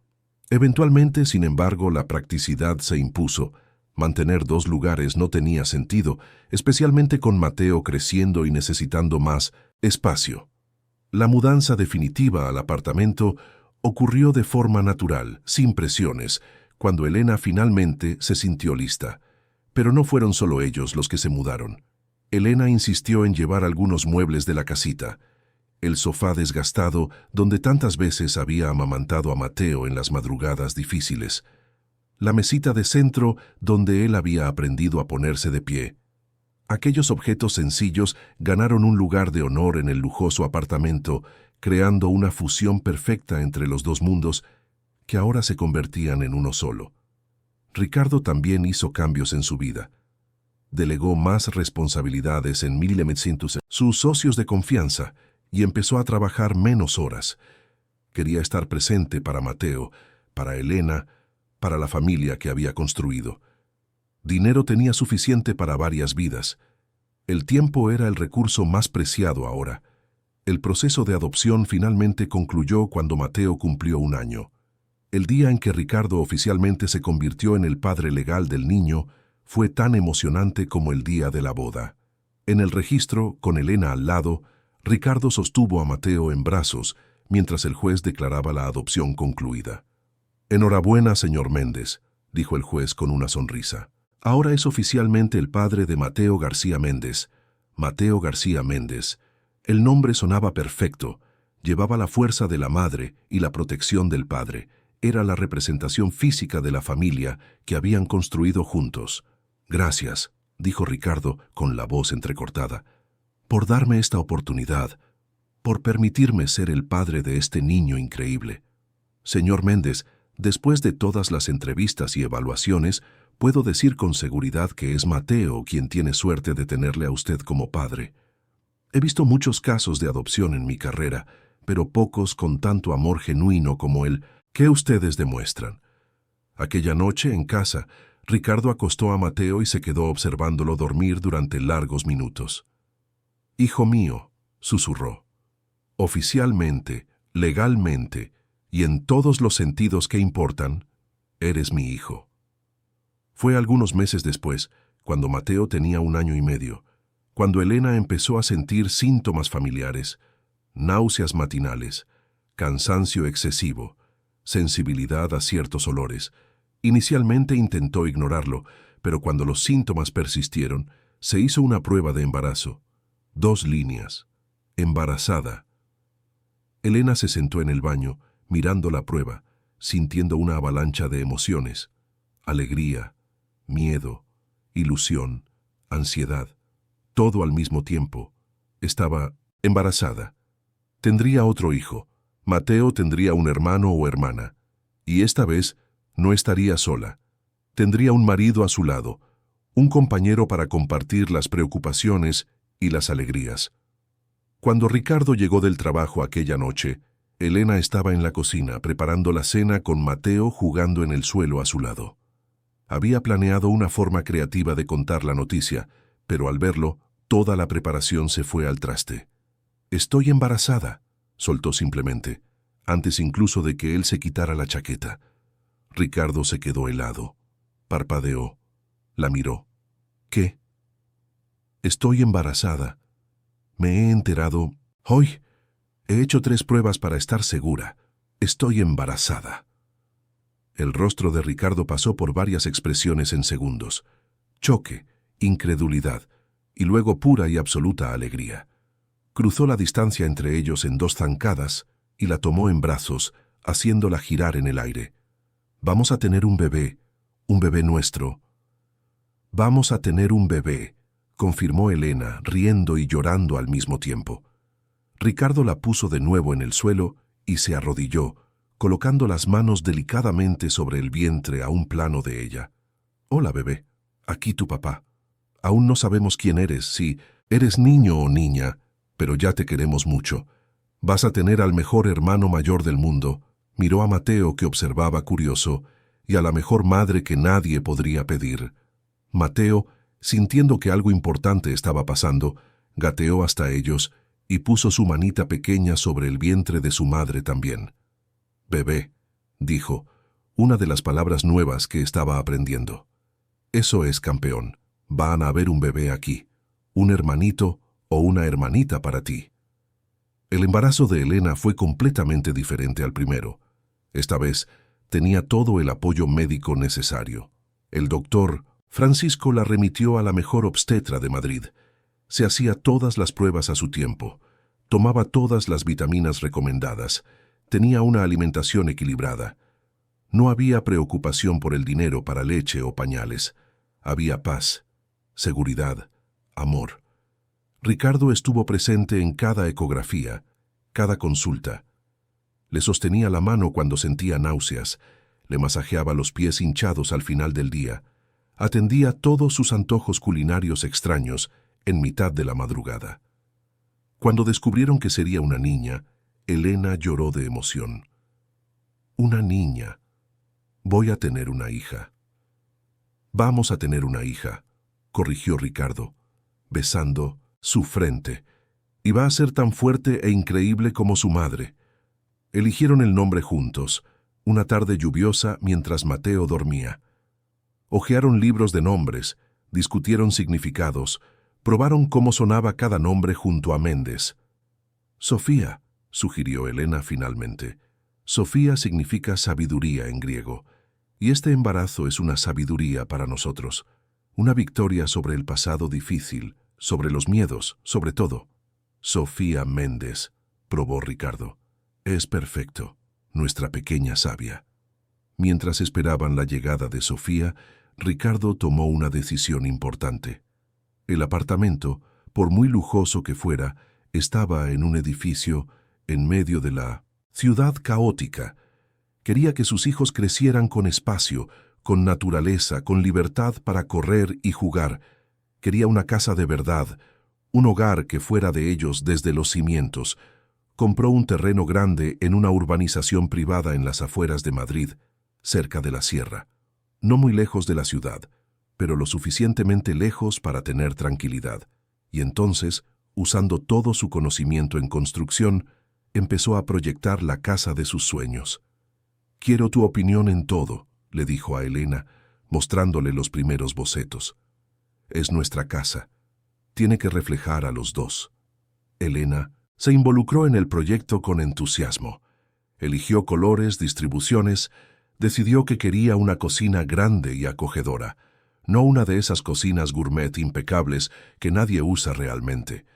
Eventualmente, sin embargo, la practicidad se impuso. Mantener dos lugares no tenía sentido, especialmente con Mateo creciendo y necesitando más espacio. La mudanza definitiva al apartamento ocurrió de forma natural, sin presiones, cuando Elena finalmente se sintió lista. Pero no fueron solo ellos los que se mudaron. Elena insistió en llevar algunos muebles de la casita. El sofá desgastado, donde tantas veces había amamantado a Mateo en las madrugadas difíciles. La mesita de centro, donde él había aprendido a ponerse de pie. Aquellos objetos sencillos ganaron un lugar de honor en el lujoso apartamento, creando una fusión perfecta entre los dos mundos que ahora se convertían en uno solo. Ricardo también hizo cambios en su vida. delegó más responsabilidades en sus socios de confianza y empezó a trabajar menos horas. Quería estar presente para Mateo, para Elena, para la familia que había construido. Dinero tenía suficiente para varias vidas. El tiempo era el recurso más preciado ahora. El proceso de adopción finalmente concluyó cuando Mateo cumplió 1 año. El día en que Ricardo oficialmente se convirtió en el padre legal del niño fue tan emocionante como el día de la boda. En el registro, con Elena al lado, Ricardo sostuvo a Mateo en brazos mientras el juez declaraba la adopción concluida. «Enhorabuena, señor Méndez», dijo el juez con una sonrisa. «Ahora es oficialmente el padre de Mateo García Méndez. Mateo García Méndez». El nombre sonaba perfecto, llevaba la fuerza de la madre y la protección del padre. Era la representación física de la familia que habían construido juntos. «Gracias», dijo Ricardo con la voz entrecortada, «por darme esta oportunidad, por permitirme ser el padre de este niño increíble. Señor Méndez, después de todas las entrevistas y evaluaciones, puedo decir con seguridad que es Mateo quien tiene suerte de tenerle a usted como padre. He visto muchos casos de adopción en mi carrera, pero pocos con tanto amor genuino como el que ustedes demuestran». Aquella noche, en casa, Ricardo acostó a Mateo y se quedó observándolo dormir durante largos minutos. «Hijo mío», susurró, «oficialmente, legalmente y en todos los sentidos que importan, eres mi hijo». Fue algunos meses después, cuando Mateo tenía 1 año y medio, cuando Elena empezó a sentir síntomas familiares, náuseas matinales, cansancio excesivo, sensibilidad a ciertos olores. Inicialmente intentó ignorarlo, pero cuando los síntomas persistieron, se hizo una prueba de embarazo. 2 líneas. Embarazada. Elena se sentó en el baño, mirando la prueba, sintiendo una avalancha de emociones. Alegría, miedo, ilusión, ansiedad. Todo al mismo tiempo. Estaba embarazada. Tendría otro hijo. Mateo tendría un hermano o hermana. Y esta vez no estaría sola. Tendría un marido a su lado, un compañero para compartir las preocupaciones y las alegrías. Cuando Ricardo llegó del trabajo aquella noche, Elena estaba en la cocina preparando la cena con Mateo jugando en el suelo a su lado. Había planeado una forma creativa de contar la noticia, pero al verlo, toda la preparación se fue al traste. «Estoy embarazada», soltó simplemente, antes incluso de que él se quitara la chaqueta. Ricardo se quedó helado. Parpadeó. La miró. «¿Qué?» «Estoy embarazada. Me he enterado hoy. He hecho 3 pruebas para estar segura. Estoy embarazada». El rostro de Ricardo pasó por varias expresiones en segundos. Choque, incredulidad, y luego pura y absoluta alegría. Cruzó la distancia entre ellos en 2 zancadas y la tomó en brazos, haciéndola girar en el aire. «Vamos a tener un bebé nuestro». «Vamos a tener un bebé», confirmó Elena, riendo y llorando al mismo tiempo. Ricardo la puso de nuevo en el suelo y se arrodilló, colocando las manos delicadamente sobre el vientre a un plano de ella. «Hola, bebé. Aquí tu papá. Aún no sabemos quién eres, si eres niño o niña, pero ya te queremos mucho. Vas a tener al mejor hermano mayor del mundo». Miró a Mateo, que observaba curioso, y a la mejor madre que nadie podría pedir. Mateo, sintiendo que algo importante estaba pasando, gateó hasta ellos y puso su manita pequeña sobre el vientre de su madre también. «Bebé», dijo, una de las palabras nuevas que estaba aprendiendo. «Eso es, campeón. Van a haber un bebé aquí, un hermanito o una hermanita para ti». El embarazo de Elena fue completamente diferente al primero. Esta vez tenía todo el apoyo médico necesario. El doctor Francisco la remitió a la mejor obstetra de Madrid. Se hacía todas las pruebas a su tiempo, tomaba todas las vitaminas recomendadas, tenía una alimentación equilibrada. No había preocupación por el dinero para leche o pañales. Había paz, seguridad, amor. Ricardo estuvo presente en cada ecografía, cada consulta. Le sostenía la mano cuando sentía náuseas, le masajeaba los pies hinchados al final del día. Atendía todos sus antojos culinarios extraños en mitad de la madrugada. Cuando descubrieron que sería una niña, Elena lloró de emoción. «Una niña. Voy a tener una hija». «Vamos a tener una hija», corrigió Ricardo, besando su frente. «Y va a ser tan fuerte e increíble como su madre». Eligieron el nombre juntos, una tarde lluviosa mientras Mateo dormía. Hojearon libros de nombres, discutieron significados, probaron cómo sonaba cada nombre junto a Méndez. «Sofía», sugirió Elena finalmente. «Sofía significa sabiduría en griego, y este embarazo es una sabiduría para nosotros, una victoria sobre el pasado difícil, sobre los miedos, sobre todo». «Sofía Méndez», probó Ricardo. «Es perfecto, nuestra pequeña sabia». Mientras esperaban la llegada de Sofía, Ricardo tomó una decisión importante. El apartamento, por muy lujoso que fuera, estaba en un edificio en medio de la ciudad caótica. Quería que sus hijos crecieran con espacio, con naturaleza, con libertad para correr y jugar. Quería una casa de verdad, un hogar que fuera de ellos desde los cimientos. Compró un terreno grande en una urbanización privada en las afueras de Madrid, cerca de la sierra, no muy lejos de la ciudad, pero lo suficientemente lejos para tener tranquilidad. Y entonces, usando todo su conocimiento en construcción, empezó a proyectar la casa de sus sueños. «Quiero tu opinión en todo», le dijo a Elena, mostrándole los primeros bocetos. «Es nuestra casa. Tiene que reflejar a los dos». Elena se involucró en el proyecto con entusiasmo. Eligió colores, distribuciones, decidió que quería una cocina grande y acogedora, no una de esas cocinas gourmet impecables que nadie usa realmente.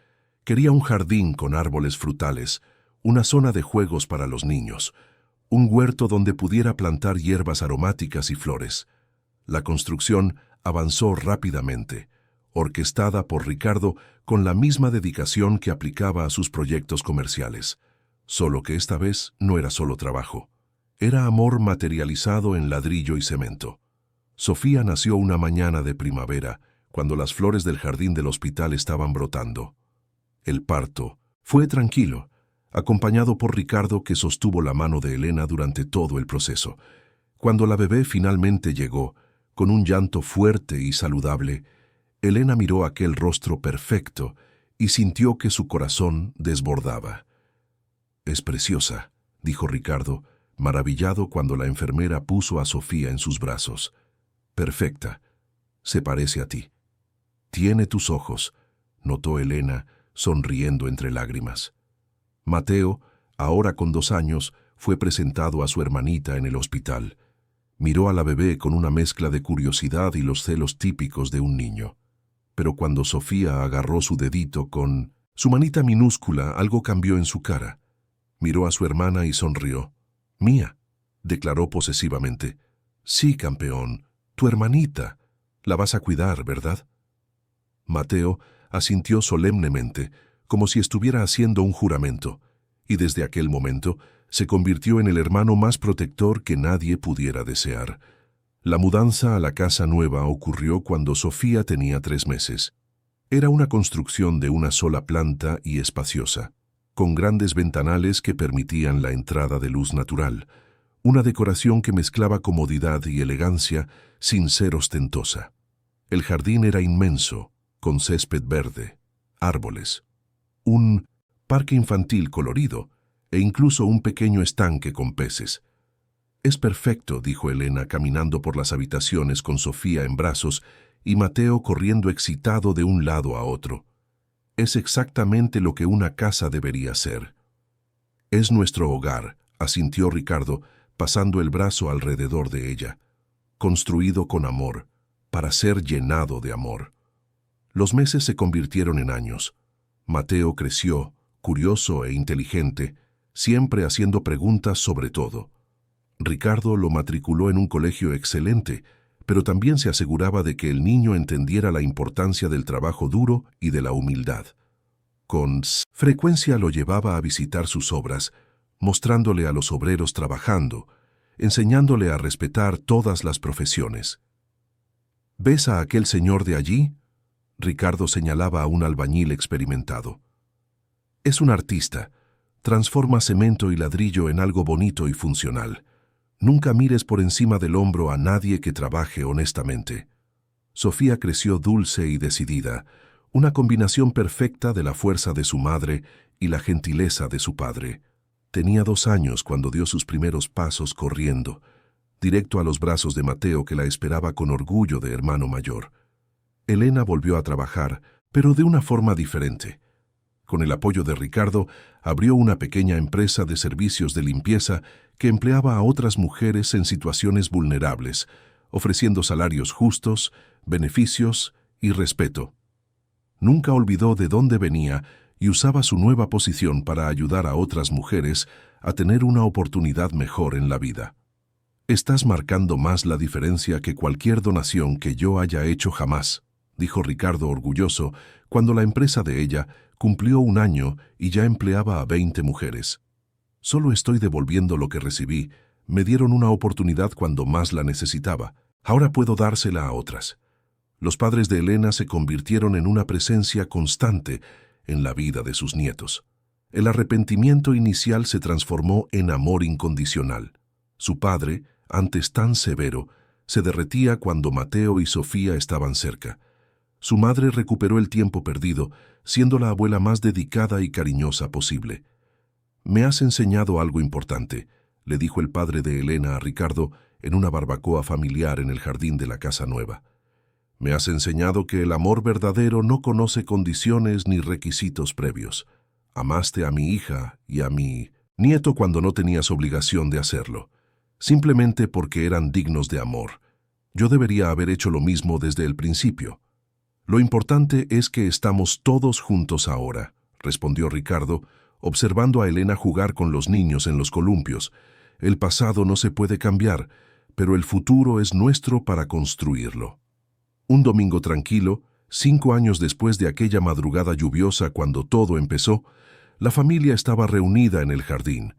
Quería un jardín con árboles frutales, una zona de juegos para los niños, un huerto donde pudiera plantar hierbas aromáticas y flores. La construcción avanzó rápidamente, orquestada por Ricardo con la misma dedicación que aplicaba a sus proyectos comerciales. Solo que esta vez no era solo trabajo. Era amor materializado en ladrillo y cemento. Sofía nació una mañana de primavera, cuando las flores del jardín del hospital estaban brotando. El parto fue tranquilo, acompañado por Ricardo, que sostuvo la mano de Elena durante todo el proceso. Cuando la bebé finalmente llegó, con un llanto fuerte y saludable, Elena miró aquel rostro perfecto y sintió que su corazón desbordaba. «Es preciosa», dijo Ricardo, maravillado cuando la enfermera puso a Sofía en sus brazos. «Perfecta. Se parece a ti». «Tiene tus ojos», notó Elena, sonriendo entre lágrimas. Mateo, ahora con 2 años, fue presentado a su hermanita en el hospital. Miró a la bebé con una mezcla de curiosidad y los celos típicos de un niño. Pero cuando Sofía agarró su dedito con su manita minúscula, algo cambió en su cara. Miró a su hermana y sonrió. «Mía», declaró posesivamente. «Sí, campeón, tu hermanita. La vas a cuidar, ¿verdad?» Mateo asintió solemnemente, como si estuviera haciendo un juramento, y desde aquel momento se convirtió en el hermano más protector que nadie pudiera desear. La mudanza a la casa nueva ocurrió cuando Sofía tenía 3 meses. Era una construcción de una sola planta y espaciosa, con grandes ventanales que permitían la entrada de luz natural, una decoración que mezclaba comodidad y elegancia sin ser ostentosa. El jardín era inmenso, con césped verde, árboles, un parque infantil colorido e incluso un pequeño estanque con peces. «Es perfecto», dijo Elena, caminando por las habitaciones con Sofía en brazos y Mateo corriendo excitado de un lado a otro. «Es exactamente lo que una casa debería ser». «Es nuestro hogar», asintió Ricardo, pasando el brazo alrededor de ella. «Construido con amor, para ser llenado de amor». Los meses se convirtieron en años. Mateo creció, curioso e inteligente, siempre haciendo preguntas sobre todo. Ricardo lo matriculó en un colegio excelente, pero también se aseguraba de que el niño entendiera la importancia del trabajo duro y de la humildad. Con frecuencia lo llevaba a visitar sus obras, mostrándole a los obreros trabajando, enseñándole a respetar todas las profesiones. ¿Ves a aquel señor de allí? Ricardo señalaba a un albañil experimentado. Es un artista. Transforma cemento y ladrillo en algo bonito y funcional. Nunca mires por encima del hombro a nadie que trabaje honestamente. Sofía creció dulce y decidida, una combinación perfecta de la fuerza de su madre y la gentileza de su padre. Tenía 2 años cuando dio sus primeros pasos corriendo, directo a los brazos de Mateo, que la esperaba con orgullo de hermano mayor. Elena volvió a trabajar, pero de una forma diferente. Con el apoyo de Ricardo, abrió una pequeña empresa de servicios de limpieza que empleaba a otras mujeres en situaciones vulnerables, ofreciendo salarios justos, beneficios y respeto. Nunca olvidó de dónde venía y usaba su nueva posición para ayudar a otras mujeres a tener una oportunidad mejor en la vida. «Estás marcando más la diferencia que cualquier donación que yo haya hecho jamás», dijo Ricardo orgulloso cuando la empresa de ella cumplió 1 año y ya empleaba a 20 mujeres. «Solo estoy devolviendo lo que recibí. Me dieron una oportunidad cuando más la necesitaba. Ahora puedo dársela a otras». Los padres de Elena se convirtieron en una presencia constante en la vida de sus nietos. El arrepentimiento inicial se transformó en amor incondicional. Su padre, antes tan severo, se derretía cuando Mateo y Sofía estaban cerca. Su madre recuperó el tiempo perdido, siendo la abuela más dedicada y cariñosa posible. «Me has enseñado algo importante», le dijo el padre de Elena a Ricardo en una barbacoa familiar en el jardín de la casa nueva. «Me has enseñado que el amor verdadero no conoce condiciones ni requisitos previos. Amaste a mi hija y a mi nieto cuando no tenías obligación de hacerlo, simplemente porque eran dignos de amor. Yo debería haber hecho lo mismo desde el principio». «Lo importante es que estamos todos juntos ahora», respondió Ricardo, observando a Elena jugar con los niños en los columpios. «El pasado no se puede cambiar, pero el futuro es nuestro para construirlo». Un domingo tranquilo, 5 años después de aquella madrugada lluviosa cuando todo empezó, la familia estaba reunida en el jardín.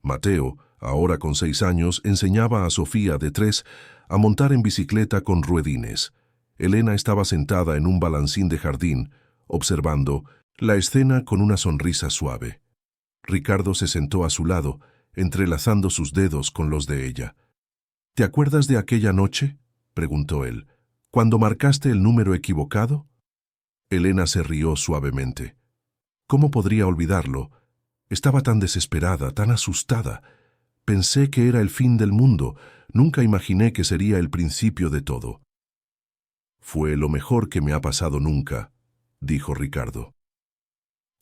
Mateo, ahora con 6 años, enseñaba a Sofía, de 3, a montar en bicicleta con ruedines. Elena estaba sentada en un balancín de jardín, observando la escena con una sonrisa suave. Ricardo se sentó a su lado, entrelazando sus dedos con los de ella. «¿Te acuerdas de aquella noche?», preguntó él. «¿Cuando marcaste el número equivocado?». Elena se rió suavemente. «¿Cómo podría olvidarlo? Estaba tan desesperada, tan asustada. Pensé que era el fin del mundo. Nunca imaginé que sería el principio de todo». «Fue lo mejor que me ha pasado nunca», dijo Ricardo.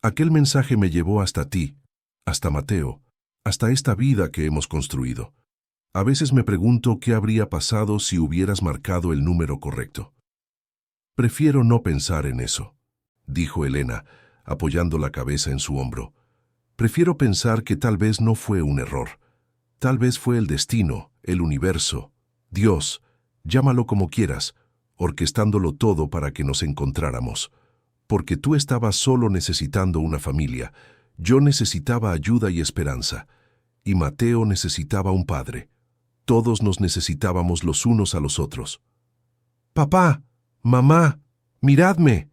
«Aquel mensaje me llevó hasta ti, hasta Mateo, hasta esta vida que hemos construido. A veces me pregunto qué habría pasado si hubieras marcado el número correcto». «Prefiero no pensar en eso», dijo Elena, apoyando la cabeza en su hombro. «Prefiero pensar que tal vez no fue un error. Tal vez fue el destino, el universo, Dios, llámalo como quieras, orquestándolo todo para que nos encontráramos. Porque tú estabas solo necesitando una familia, yo necesitaba ayuda y esperanza, y Mateo necesitaba un padre. Todos nos necesitábamos los unos a los otros». «Papá, mamá, miradme»,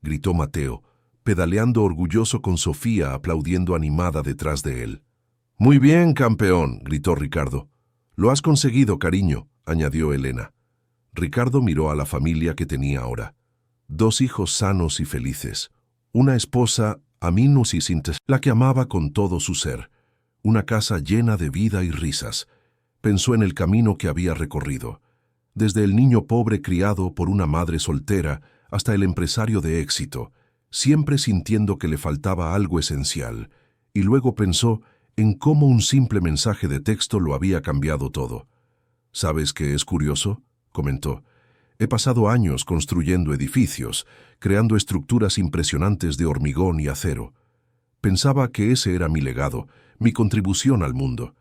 gritó Mateo, pedaleando orgulloso con Sofía aplaudiendo animada detrás de él. «Muy bien, campeón», gritó Ricardo. «Lo has conseguido, cariño», añadió Elena. Ricardo miró a la familia que tenía ahora. 2 hijos sanos y felices, una esposa aminus y sintes, la que amaba con todo su ser, una casa llena de vida y risas. Pensó en el camino que había recorrido, desde el niño pobre criado por una madre soltera hasta el empresario de éxito, siempre sintiendo que le faltaba algo esencial, y luego pensó en cómo un simple mensaje de texto lo había cambiado todo. «¿Sabes qué es curioso?», comentó. «He pasado años construyendo edificios, creando estructuras impresionantes de hormigón y acero. Pensaba que ese era mi legado, mi contribución al mundo.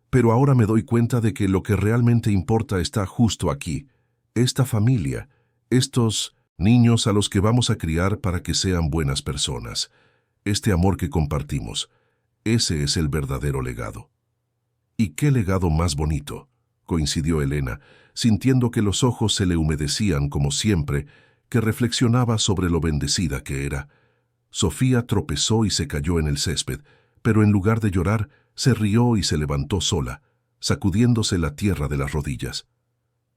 Pero ahora me doy cuenta de que lo que realmente importa está justo aquí, esta familia, estos niños a los que vamos a criar para que sean buenas personas, este amor que compartimos. Ese es el verdadero legado». «¿Y qué legado más bonito?», coincidió Elena, sintiendo que los ojos se le humedecían como siempre, que reflexionaba sobre lo bendecida que era. Sofía tropezó y se cayó en el césped, pero en lugar de llorar, se rió y se levantó sola, sacudiéndose la tierra de las rodillas.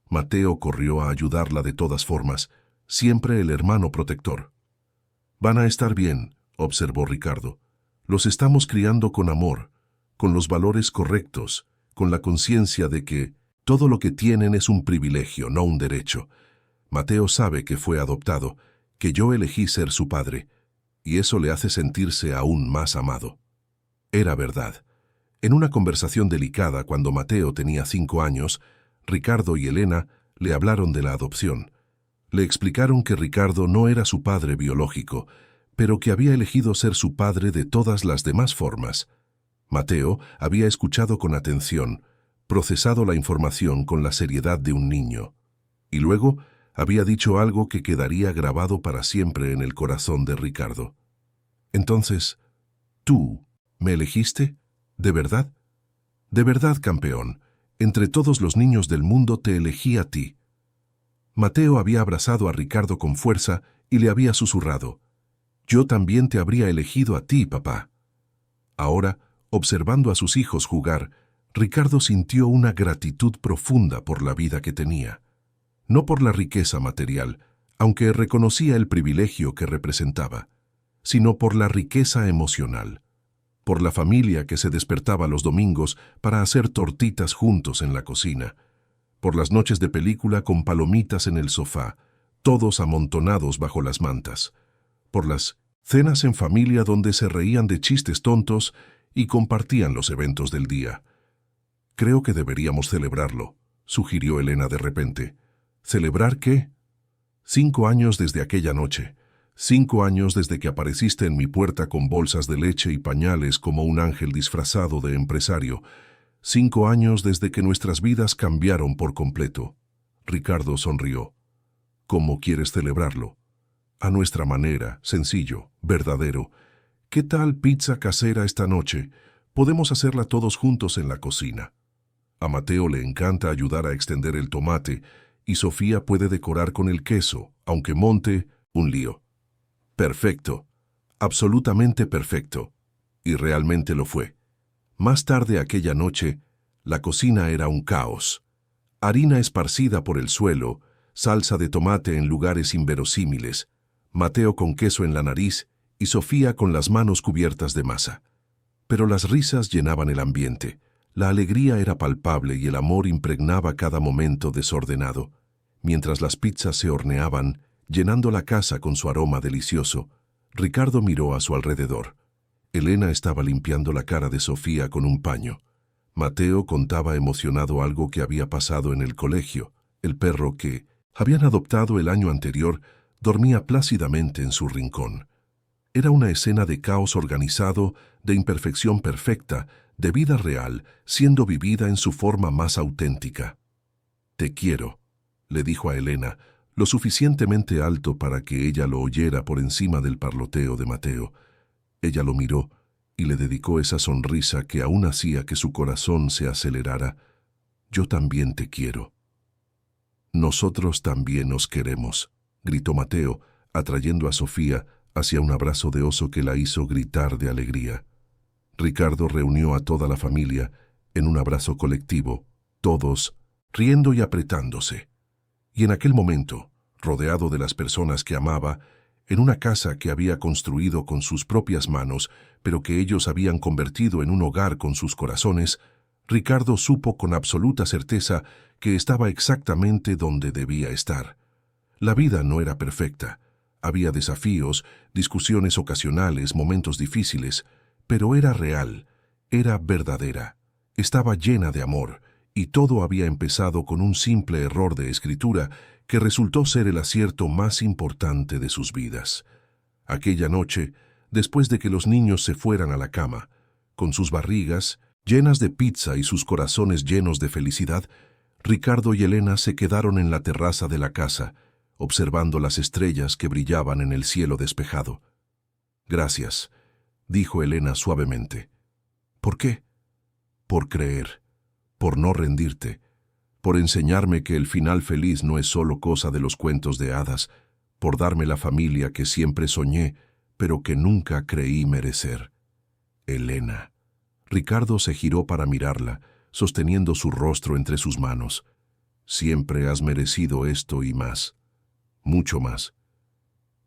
Mateo corrió a ayudarla de todas formas, siempre el hermano protector. «Van a estar bien», observó Ricardo. «Los estamos criando con amor, con los valores correctos, con la conciencia de que todo lo que tienen es un privilegio, no un derecho. Mateo sabe que fue adoptado, que yo elegí ser su padre, y eso le hace sentirse aún más amado». Era verdad. En una conversación delicada cuando Mateo tenía 5 años, Ricardo y Elena le hablaron de la adopción. Le explicaron que Ricardo no era su padre biológico, pero que había elegido ser su padre de todas las demás formas. Mateo había escuchado con atención, procesado la información con la seriedad de un niño, y luego había dicho algo que quedaría grabado para siempre en el corazón de Ricardo. «Entonces, ¿tú me elegiste? ¿De verdad?» «De verdad, campeón. Entre todos los niños del mundo te elegí a ti». Mateo había abrazado a Ricardo con fuerza y le había susurrado: «Yo también te habría elegido a ti, papá». Ahora, observando a sus hijos jugar, Ricardo sintió una gratitud profunda por la vida que tenía. No por la riqueza material, aunque reconocía el privilegio que representaba, sino por la riqueza emocional, por la familia que se despertaba los domingos para hacer tortitas juntos en la cocina, por las noches de película con palomitas en el sofá, todos amontonados bajo las mantas, por las cenas en familia donde se reían de chistes tontos y compartían los eventos del día. «Creo que deberíamos celebrarlo», sugirió Elena de repente. «¿Celebrar qué?» 5 años desde aquella noche. 5 años desde que apareciste en mi puerta con bolsas de leche y pañales como un ángel disfrazado de empresario. 5 años desde que nuestras vidas cambiaron por completo». Ricardo sonrió. «¿Cómo quieres celebrarlo?» «A nuestra manera, sencillo, verdadero. ¿Qué tal pizza casera esta noche? Podemos hacerla todos juntos en la cocina. A Mateo le encanta ayudar a extender el tomate y Sofía puede decorar con el queso, aunque monte un lío». «Perfecto, absolutamente perfecto». Y realmente lo fue. Más tarde aquella noche, la cocina era un caos. Harina esparcida por el suelo, salsa de tomate en lugares inverosímiles, Mateo con queso en la nariz y Sofía con las manos cubiertas de masa. Pero las risas llenaban el ambiente, la alegría era palpable y el amor impregnaba cada momento desordenado. Mientras las pizzas se horneaban, llenando la casa con su aroma delicioso, Ricardo miró a su alrededor. Elena estaba limpiando la cara de Sofía con un paño. Mateo contaba emocionado algo que había pasado en el colegio. El perro que habían adoptado el año anterior dormía plácidamente en su rincón. Era una escena de caos organizado, de imperfección perfecta, de vida real, siendo vivida en su forma más auténtica. «Te quiero», le dijo a Elena, lo suficientemente alto para que ella lo oyera por encima del parloteo de Mateo. Ella lo miró y le dedicó esa sonrisa que aún hacía que su corazón se acelerara. «Yo también te quiero». «Nosotros también nos queremos», gritó Mateo, atrayendo a Sofía hacia un abrazo de oso que la hizo gritar de alegría. Ricardo reunió a toda la familia en un abrazo colectivo, todos riendo y apretándose. Y en aquel momento, rodeado de las personas que amaba, en una casa que había construido con sus propias manos, pero que ellos habían convertido en un hogar con sus corazones, Ricardo supo con absoluta certeza que estaba exactamente donde debía estar. La vida no era perfecta. Había desafíos, discusiones ocasionales, momentos difíciles, pero era real, era verdadera. Estaba llena de amor, y todo había empezado con un simple error de escritura que resultó ser el acierto más importante de sus vidas. Aquella noche, después de que los niños se fueran a la cama, con sus barrigas llenas de pizza y sus corazones llenos de felicidad, Ricardo y Elena se quedaron en la terraza de la casa, observando las estrellas que brillaban en el cielo despejado. «Gracias», dijo Elena suavemente. «¿Por qué?» «Por creer, por no rendirte, por enseñarme que el final feliz no es solo cosa de los cuentos de hadas, por darme la familia que siempre soñé, pero que nunca creí merecer. Elena. Ricardo se giró para mirarla, sosteniendo su rostro entre sus manos. Siempre has merecido esto y más, mucho más.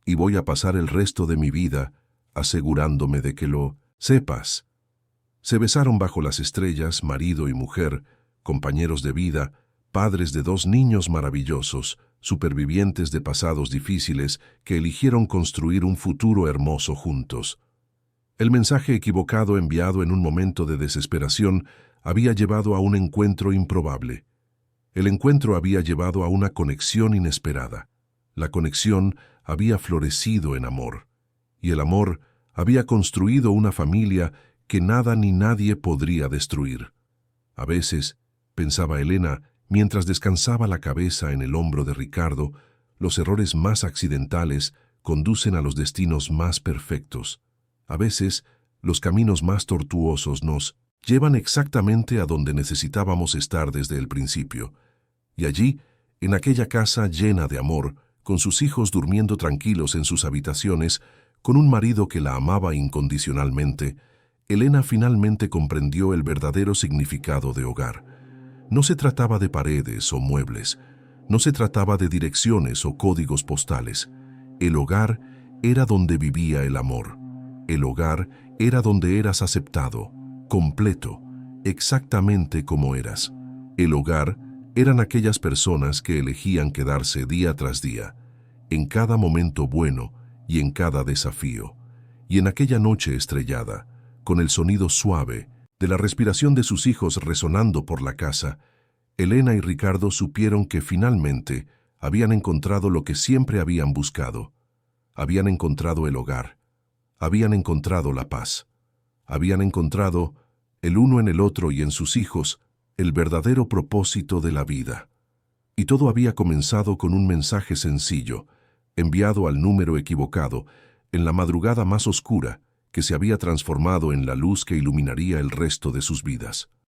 Y voy a pasar el resto de mi vida asegurándome de que lo sepas. Se besaron bajo las estrellas, marido y mujer, compañeros de vida, padres de 2 niños maravillosos, supervivientes de pasados difíciles que eligieron construir un futuro hermoso juntos. El mensaje equivocado enviado en un momento de desesperación había llevado a un encuentro improbable. El encuentro había llevado a una conexión inesperada. La conexión había florecido en amor, y el amor había construido una familia que nada ni nadie podría destruir. A veces, pensaba Elena, mientras descansaba la cabeza en el hombro de Ricardo, los errores más accidentales conducen a los destinos más perfectos. A veces, los caminos más tortuosos nos llevan exactamente a donde necesitábamos estar desde el principio. Y allí, en aquella casa llena de amor, con sus hijos durmiendo tranquilos en sus habitaciones, con un marido que la amaba incondicionalmente, Elena finalmente comprendió el verdadero significado de hogar. No se trataba de paredes o muebles, no se trataba de direcciones o códigos postales. El hogar era donde vivía el amor. El hogar era donde eras aceptado, completo, exactamente como eras. El hogar eran aquellas personas que elegían quedarse día tras día, en cada momento bueno y en cada desafío. Y en aquella noche estrellada, con el sonido suave de la respiración de sus hijos resonando por la casa, Elena y Ricardo supieron que finalmente habían encontrado lo que siempre habían buscado. Habían encontrado el hogar. Habían encontrado la paz. Habían encontrado, el uno en el otro y en sus hijos, el verdadero propósito de la vida. Y todo había comenzado con un mensaje sencillo, enviado al número equivocado, en la madrugada más oscura, que se había transformado en la luz que iluminaría el resto de sus vidas.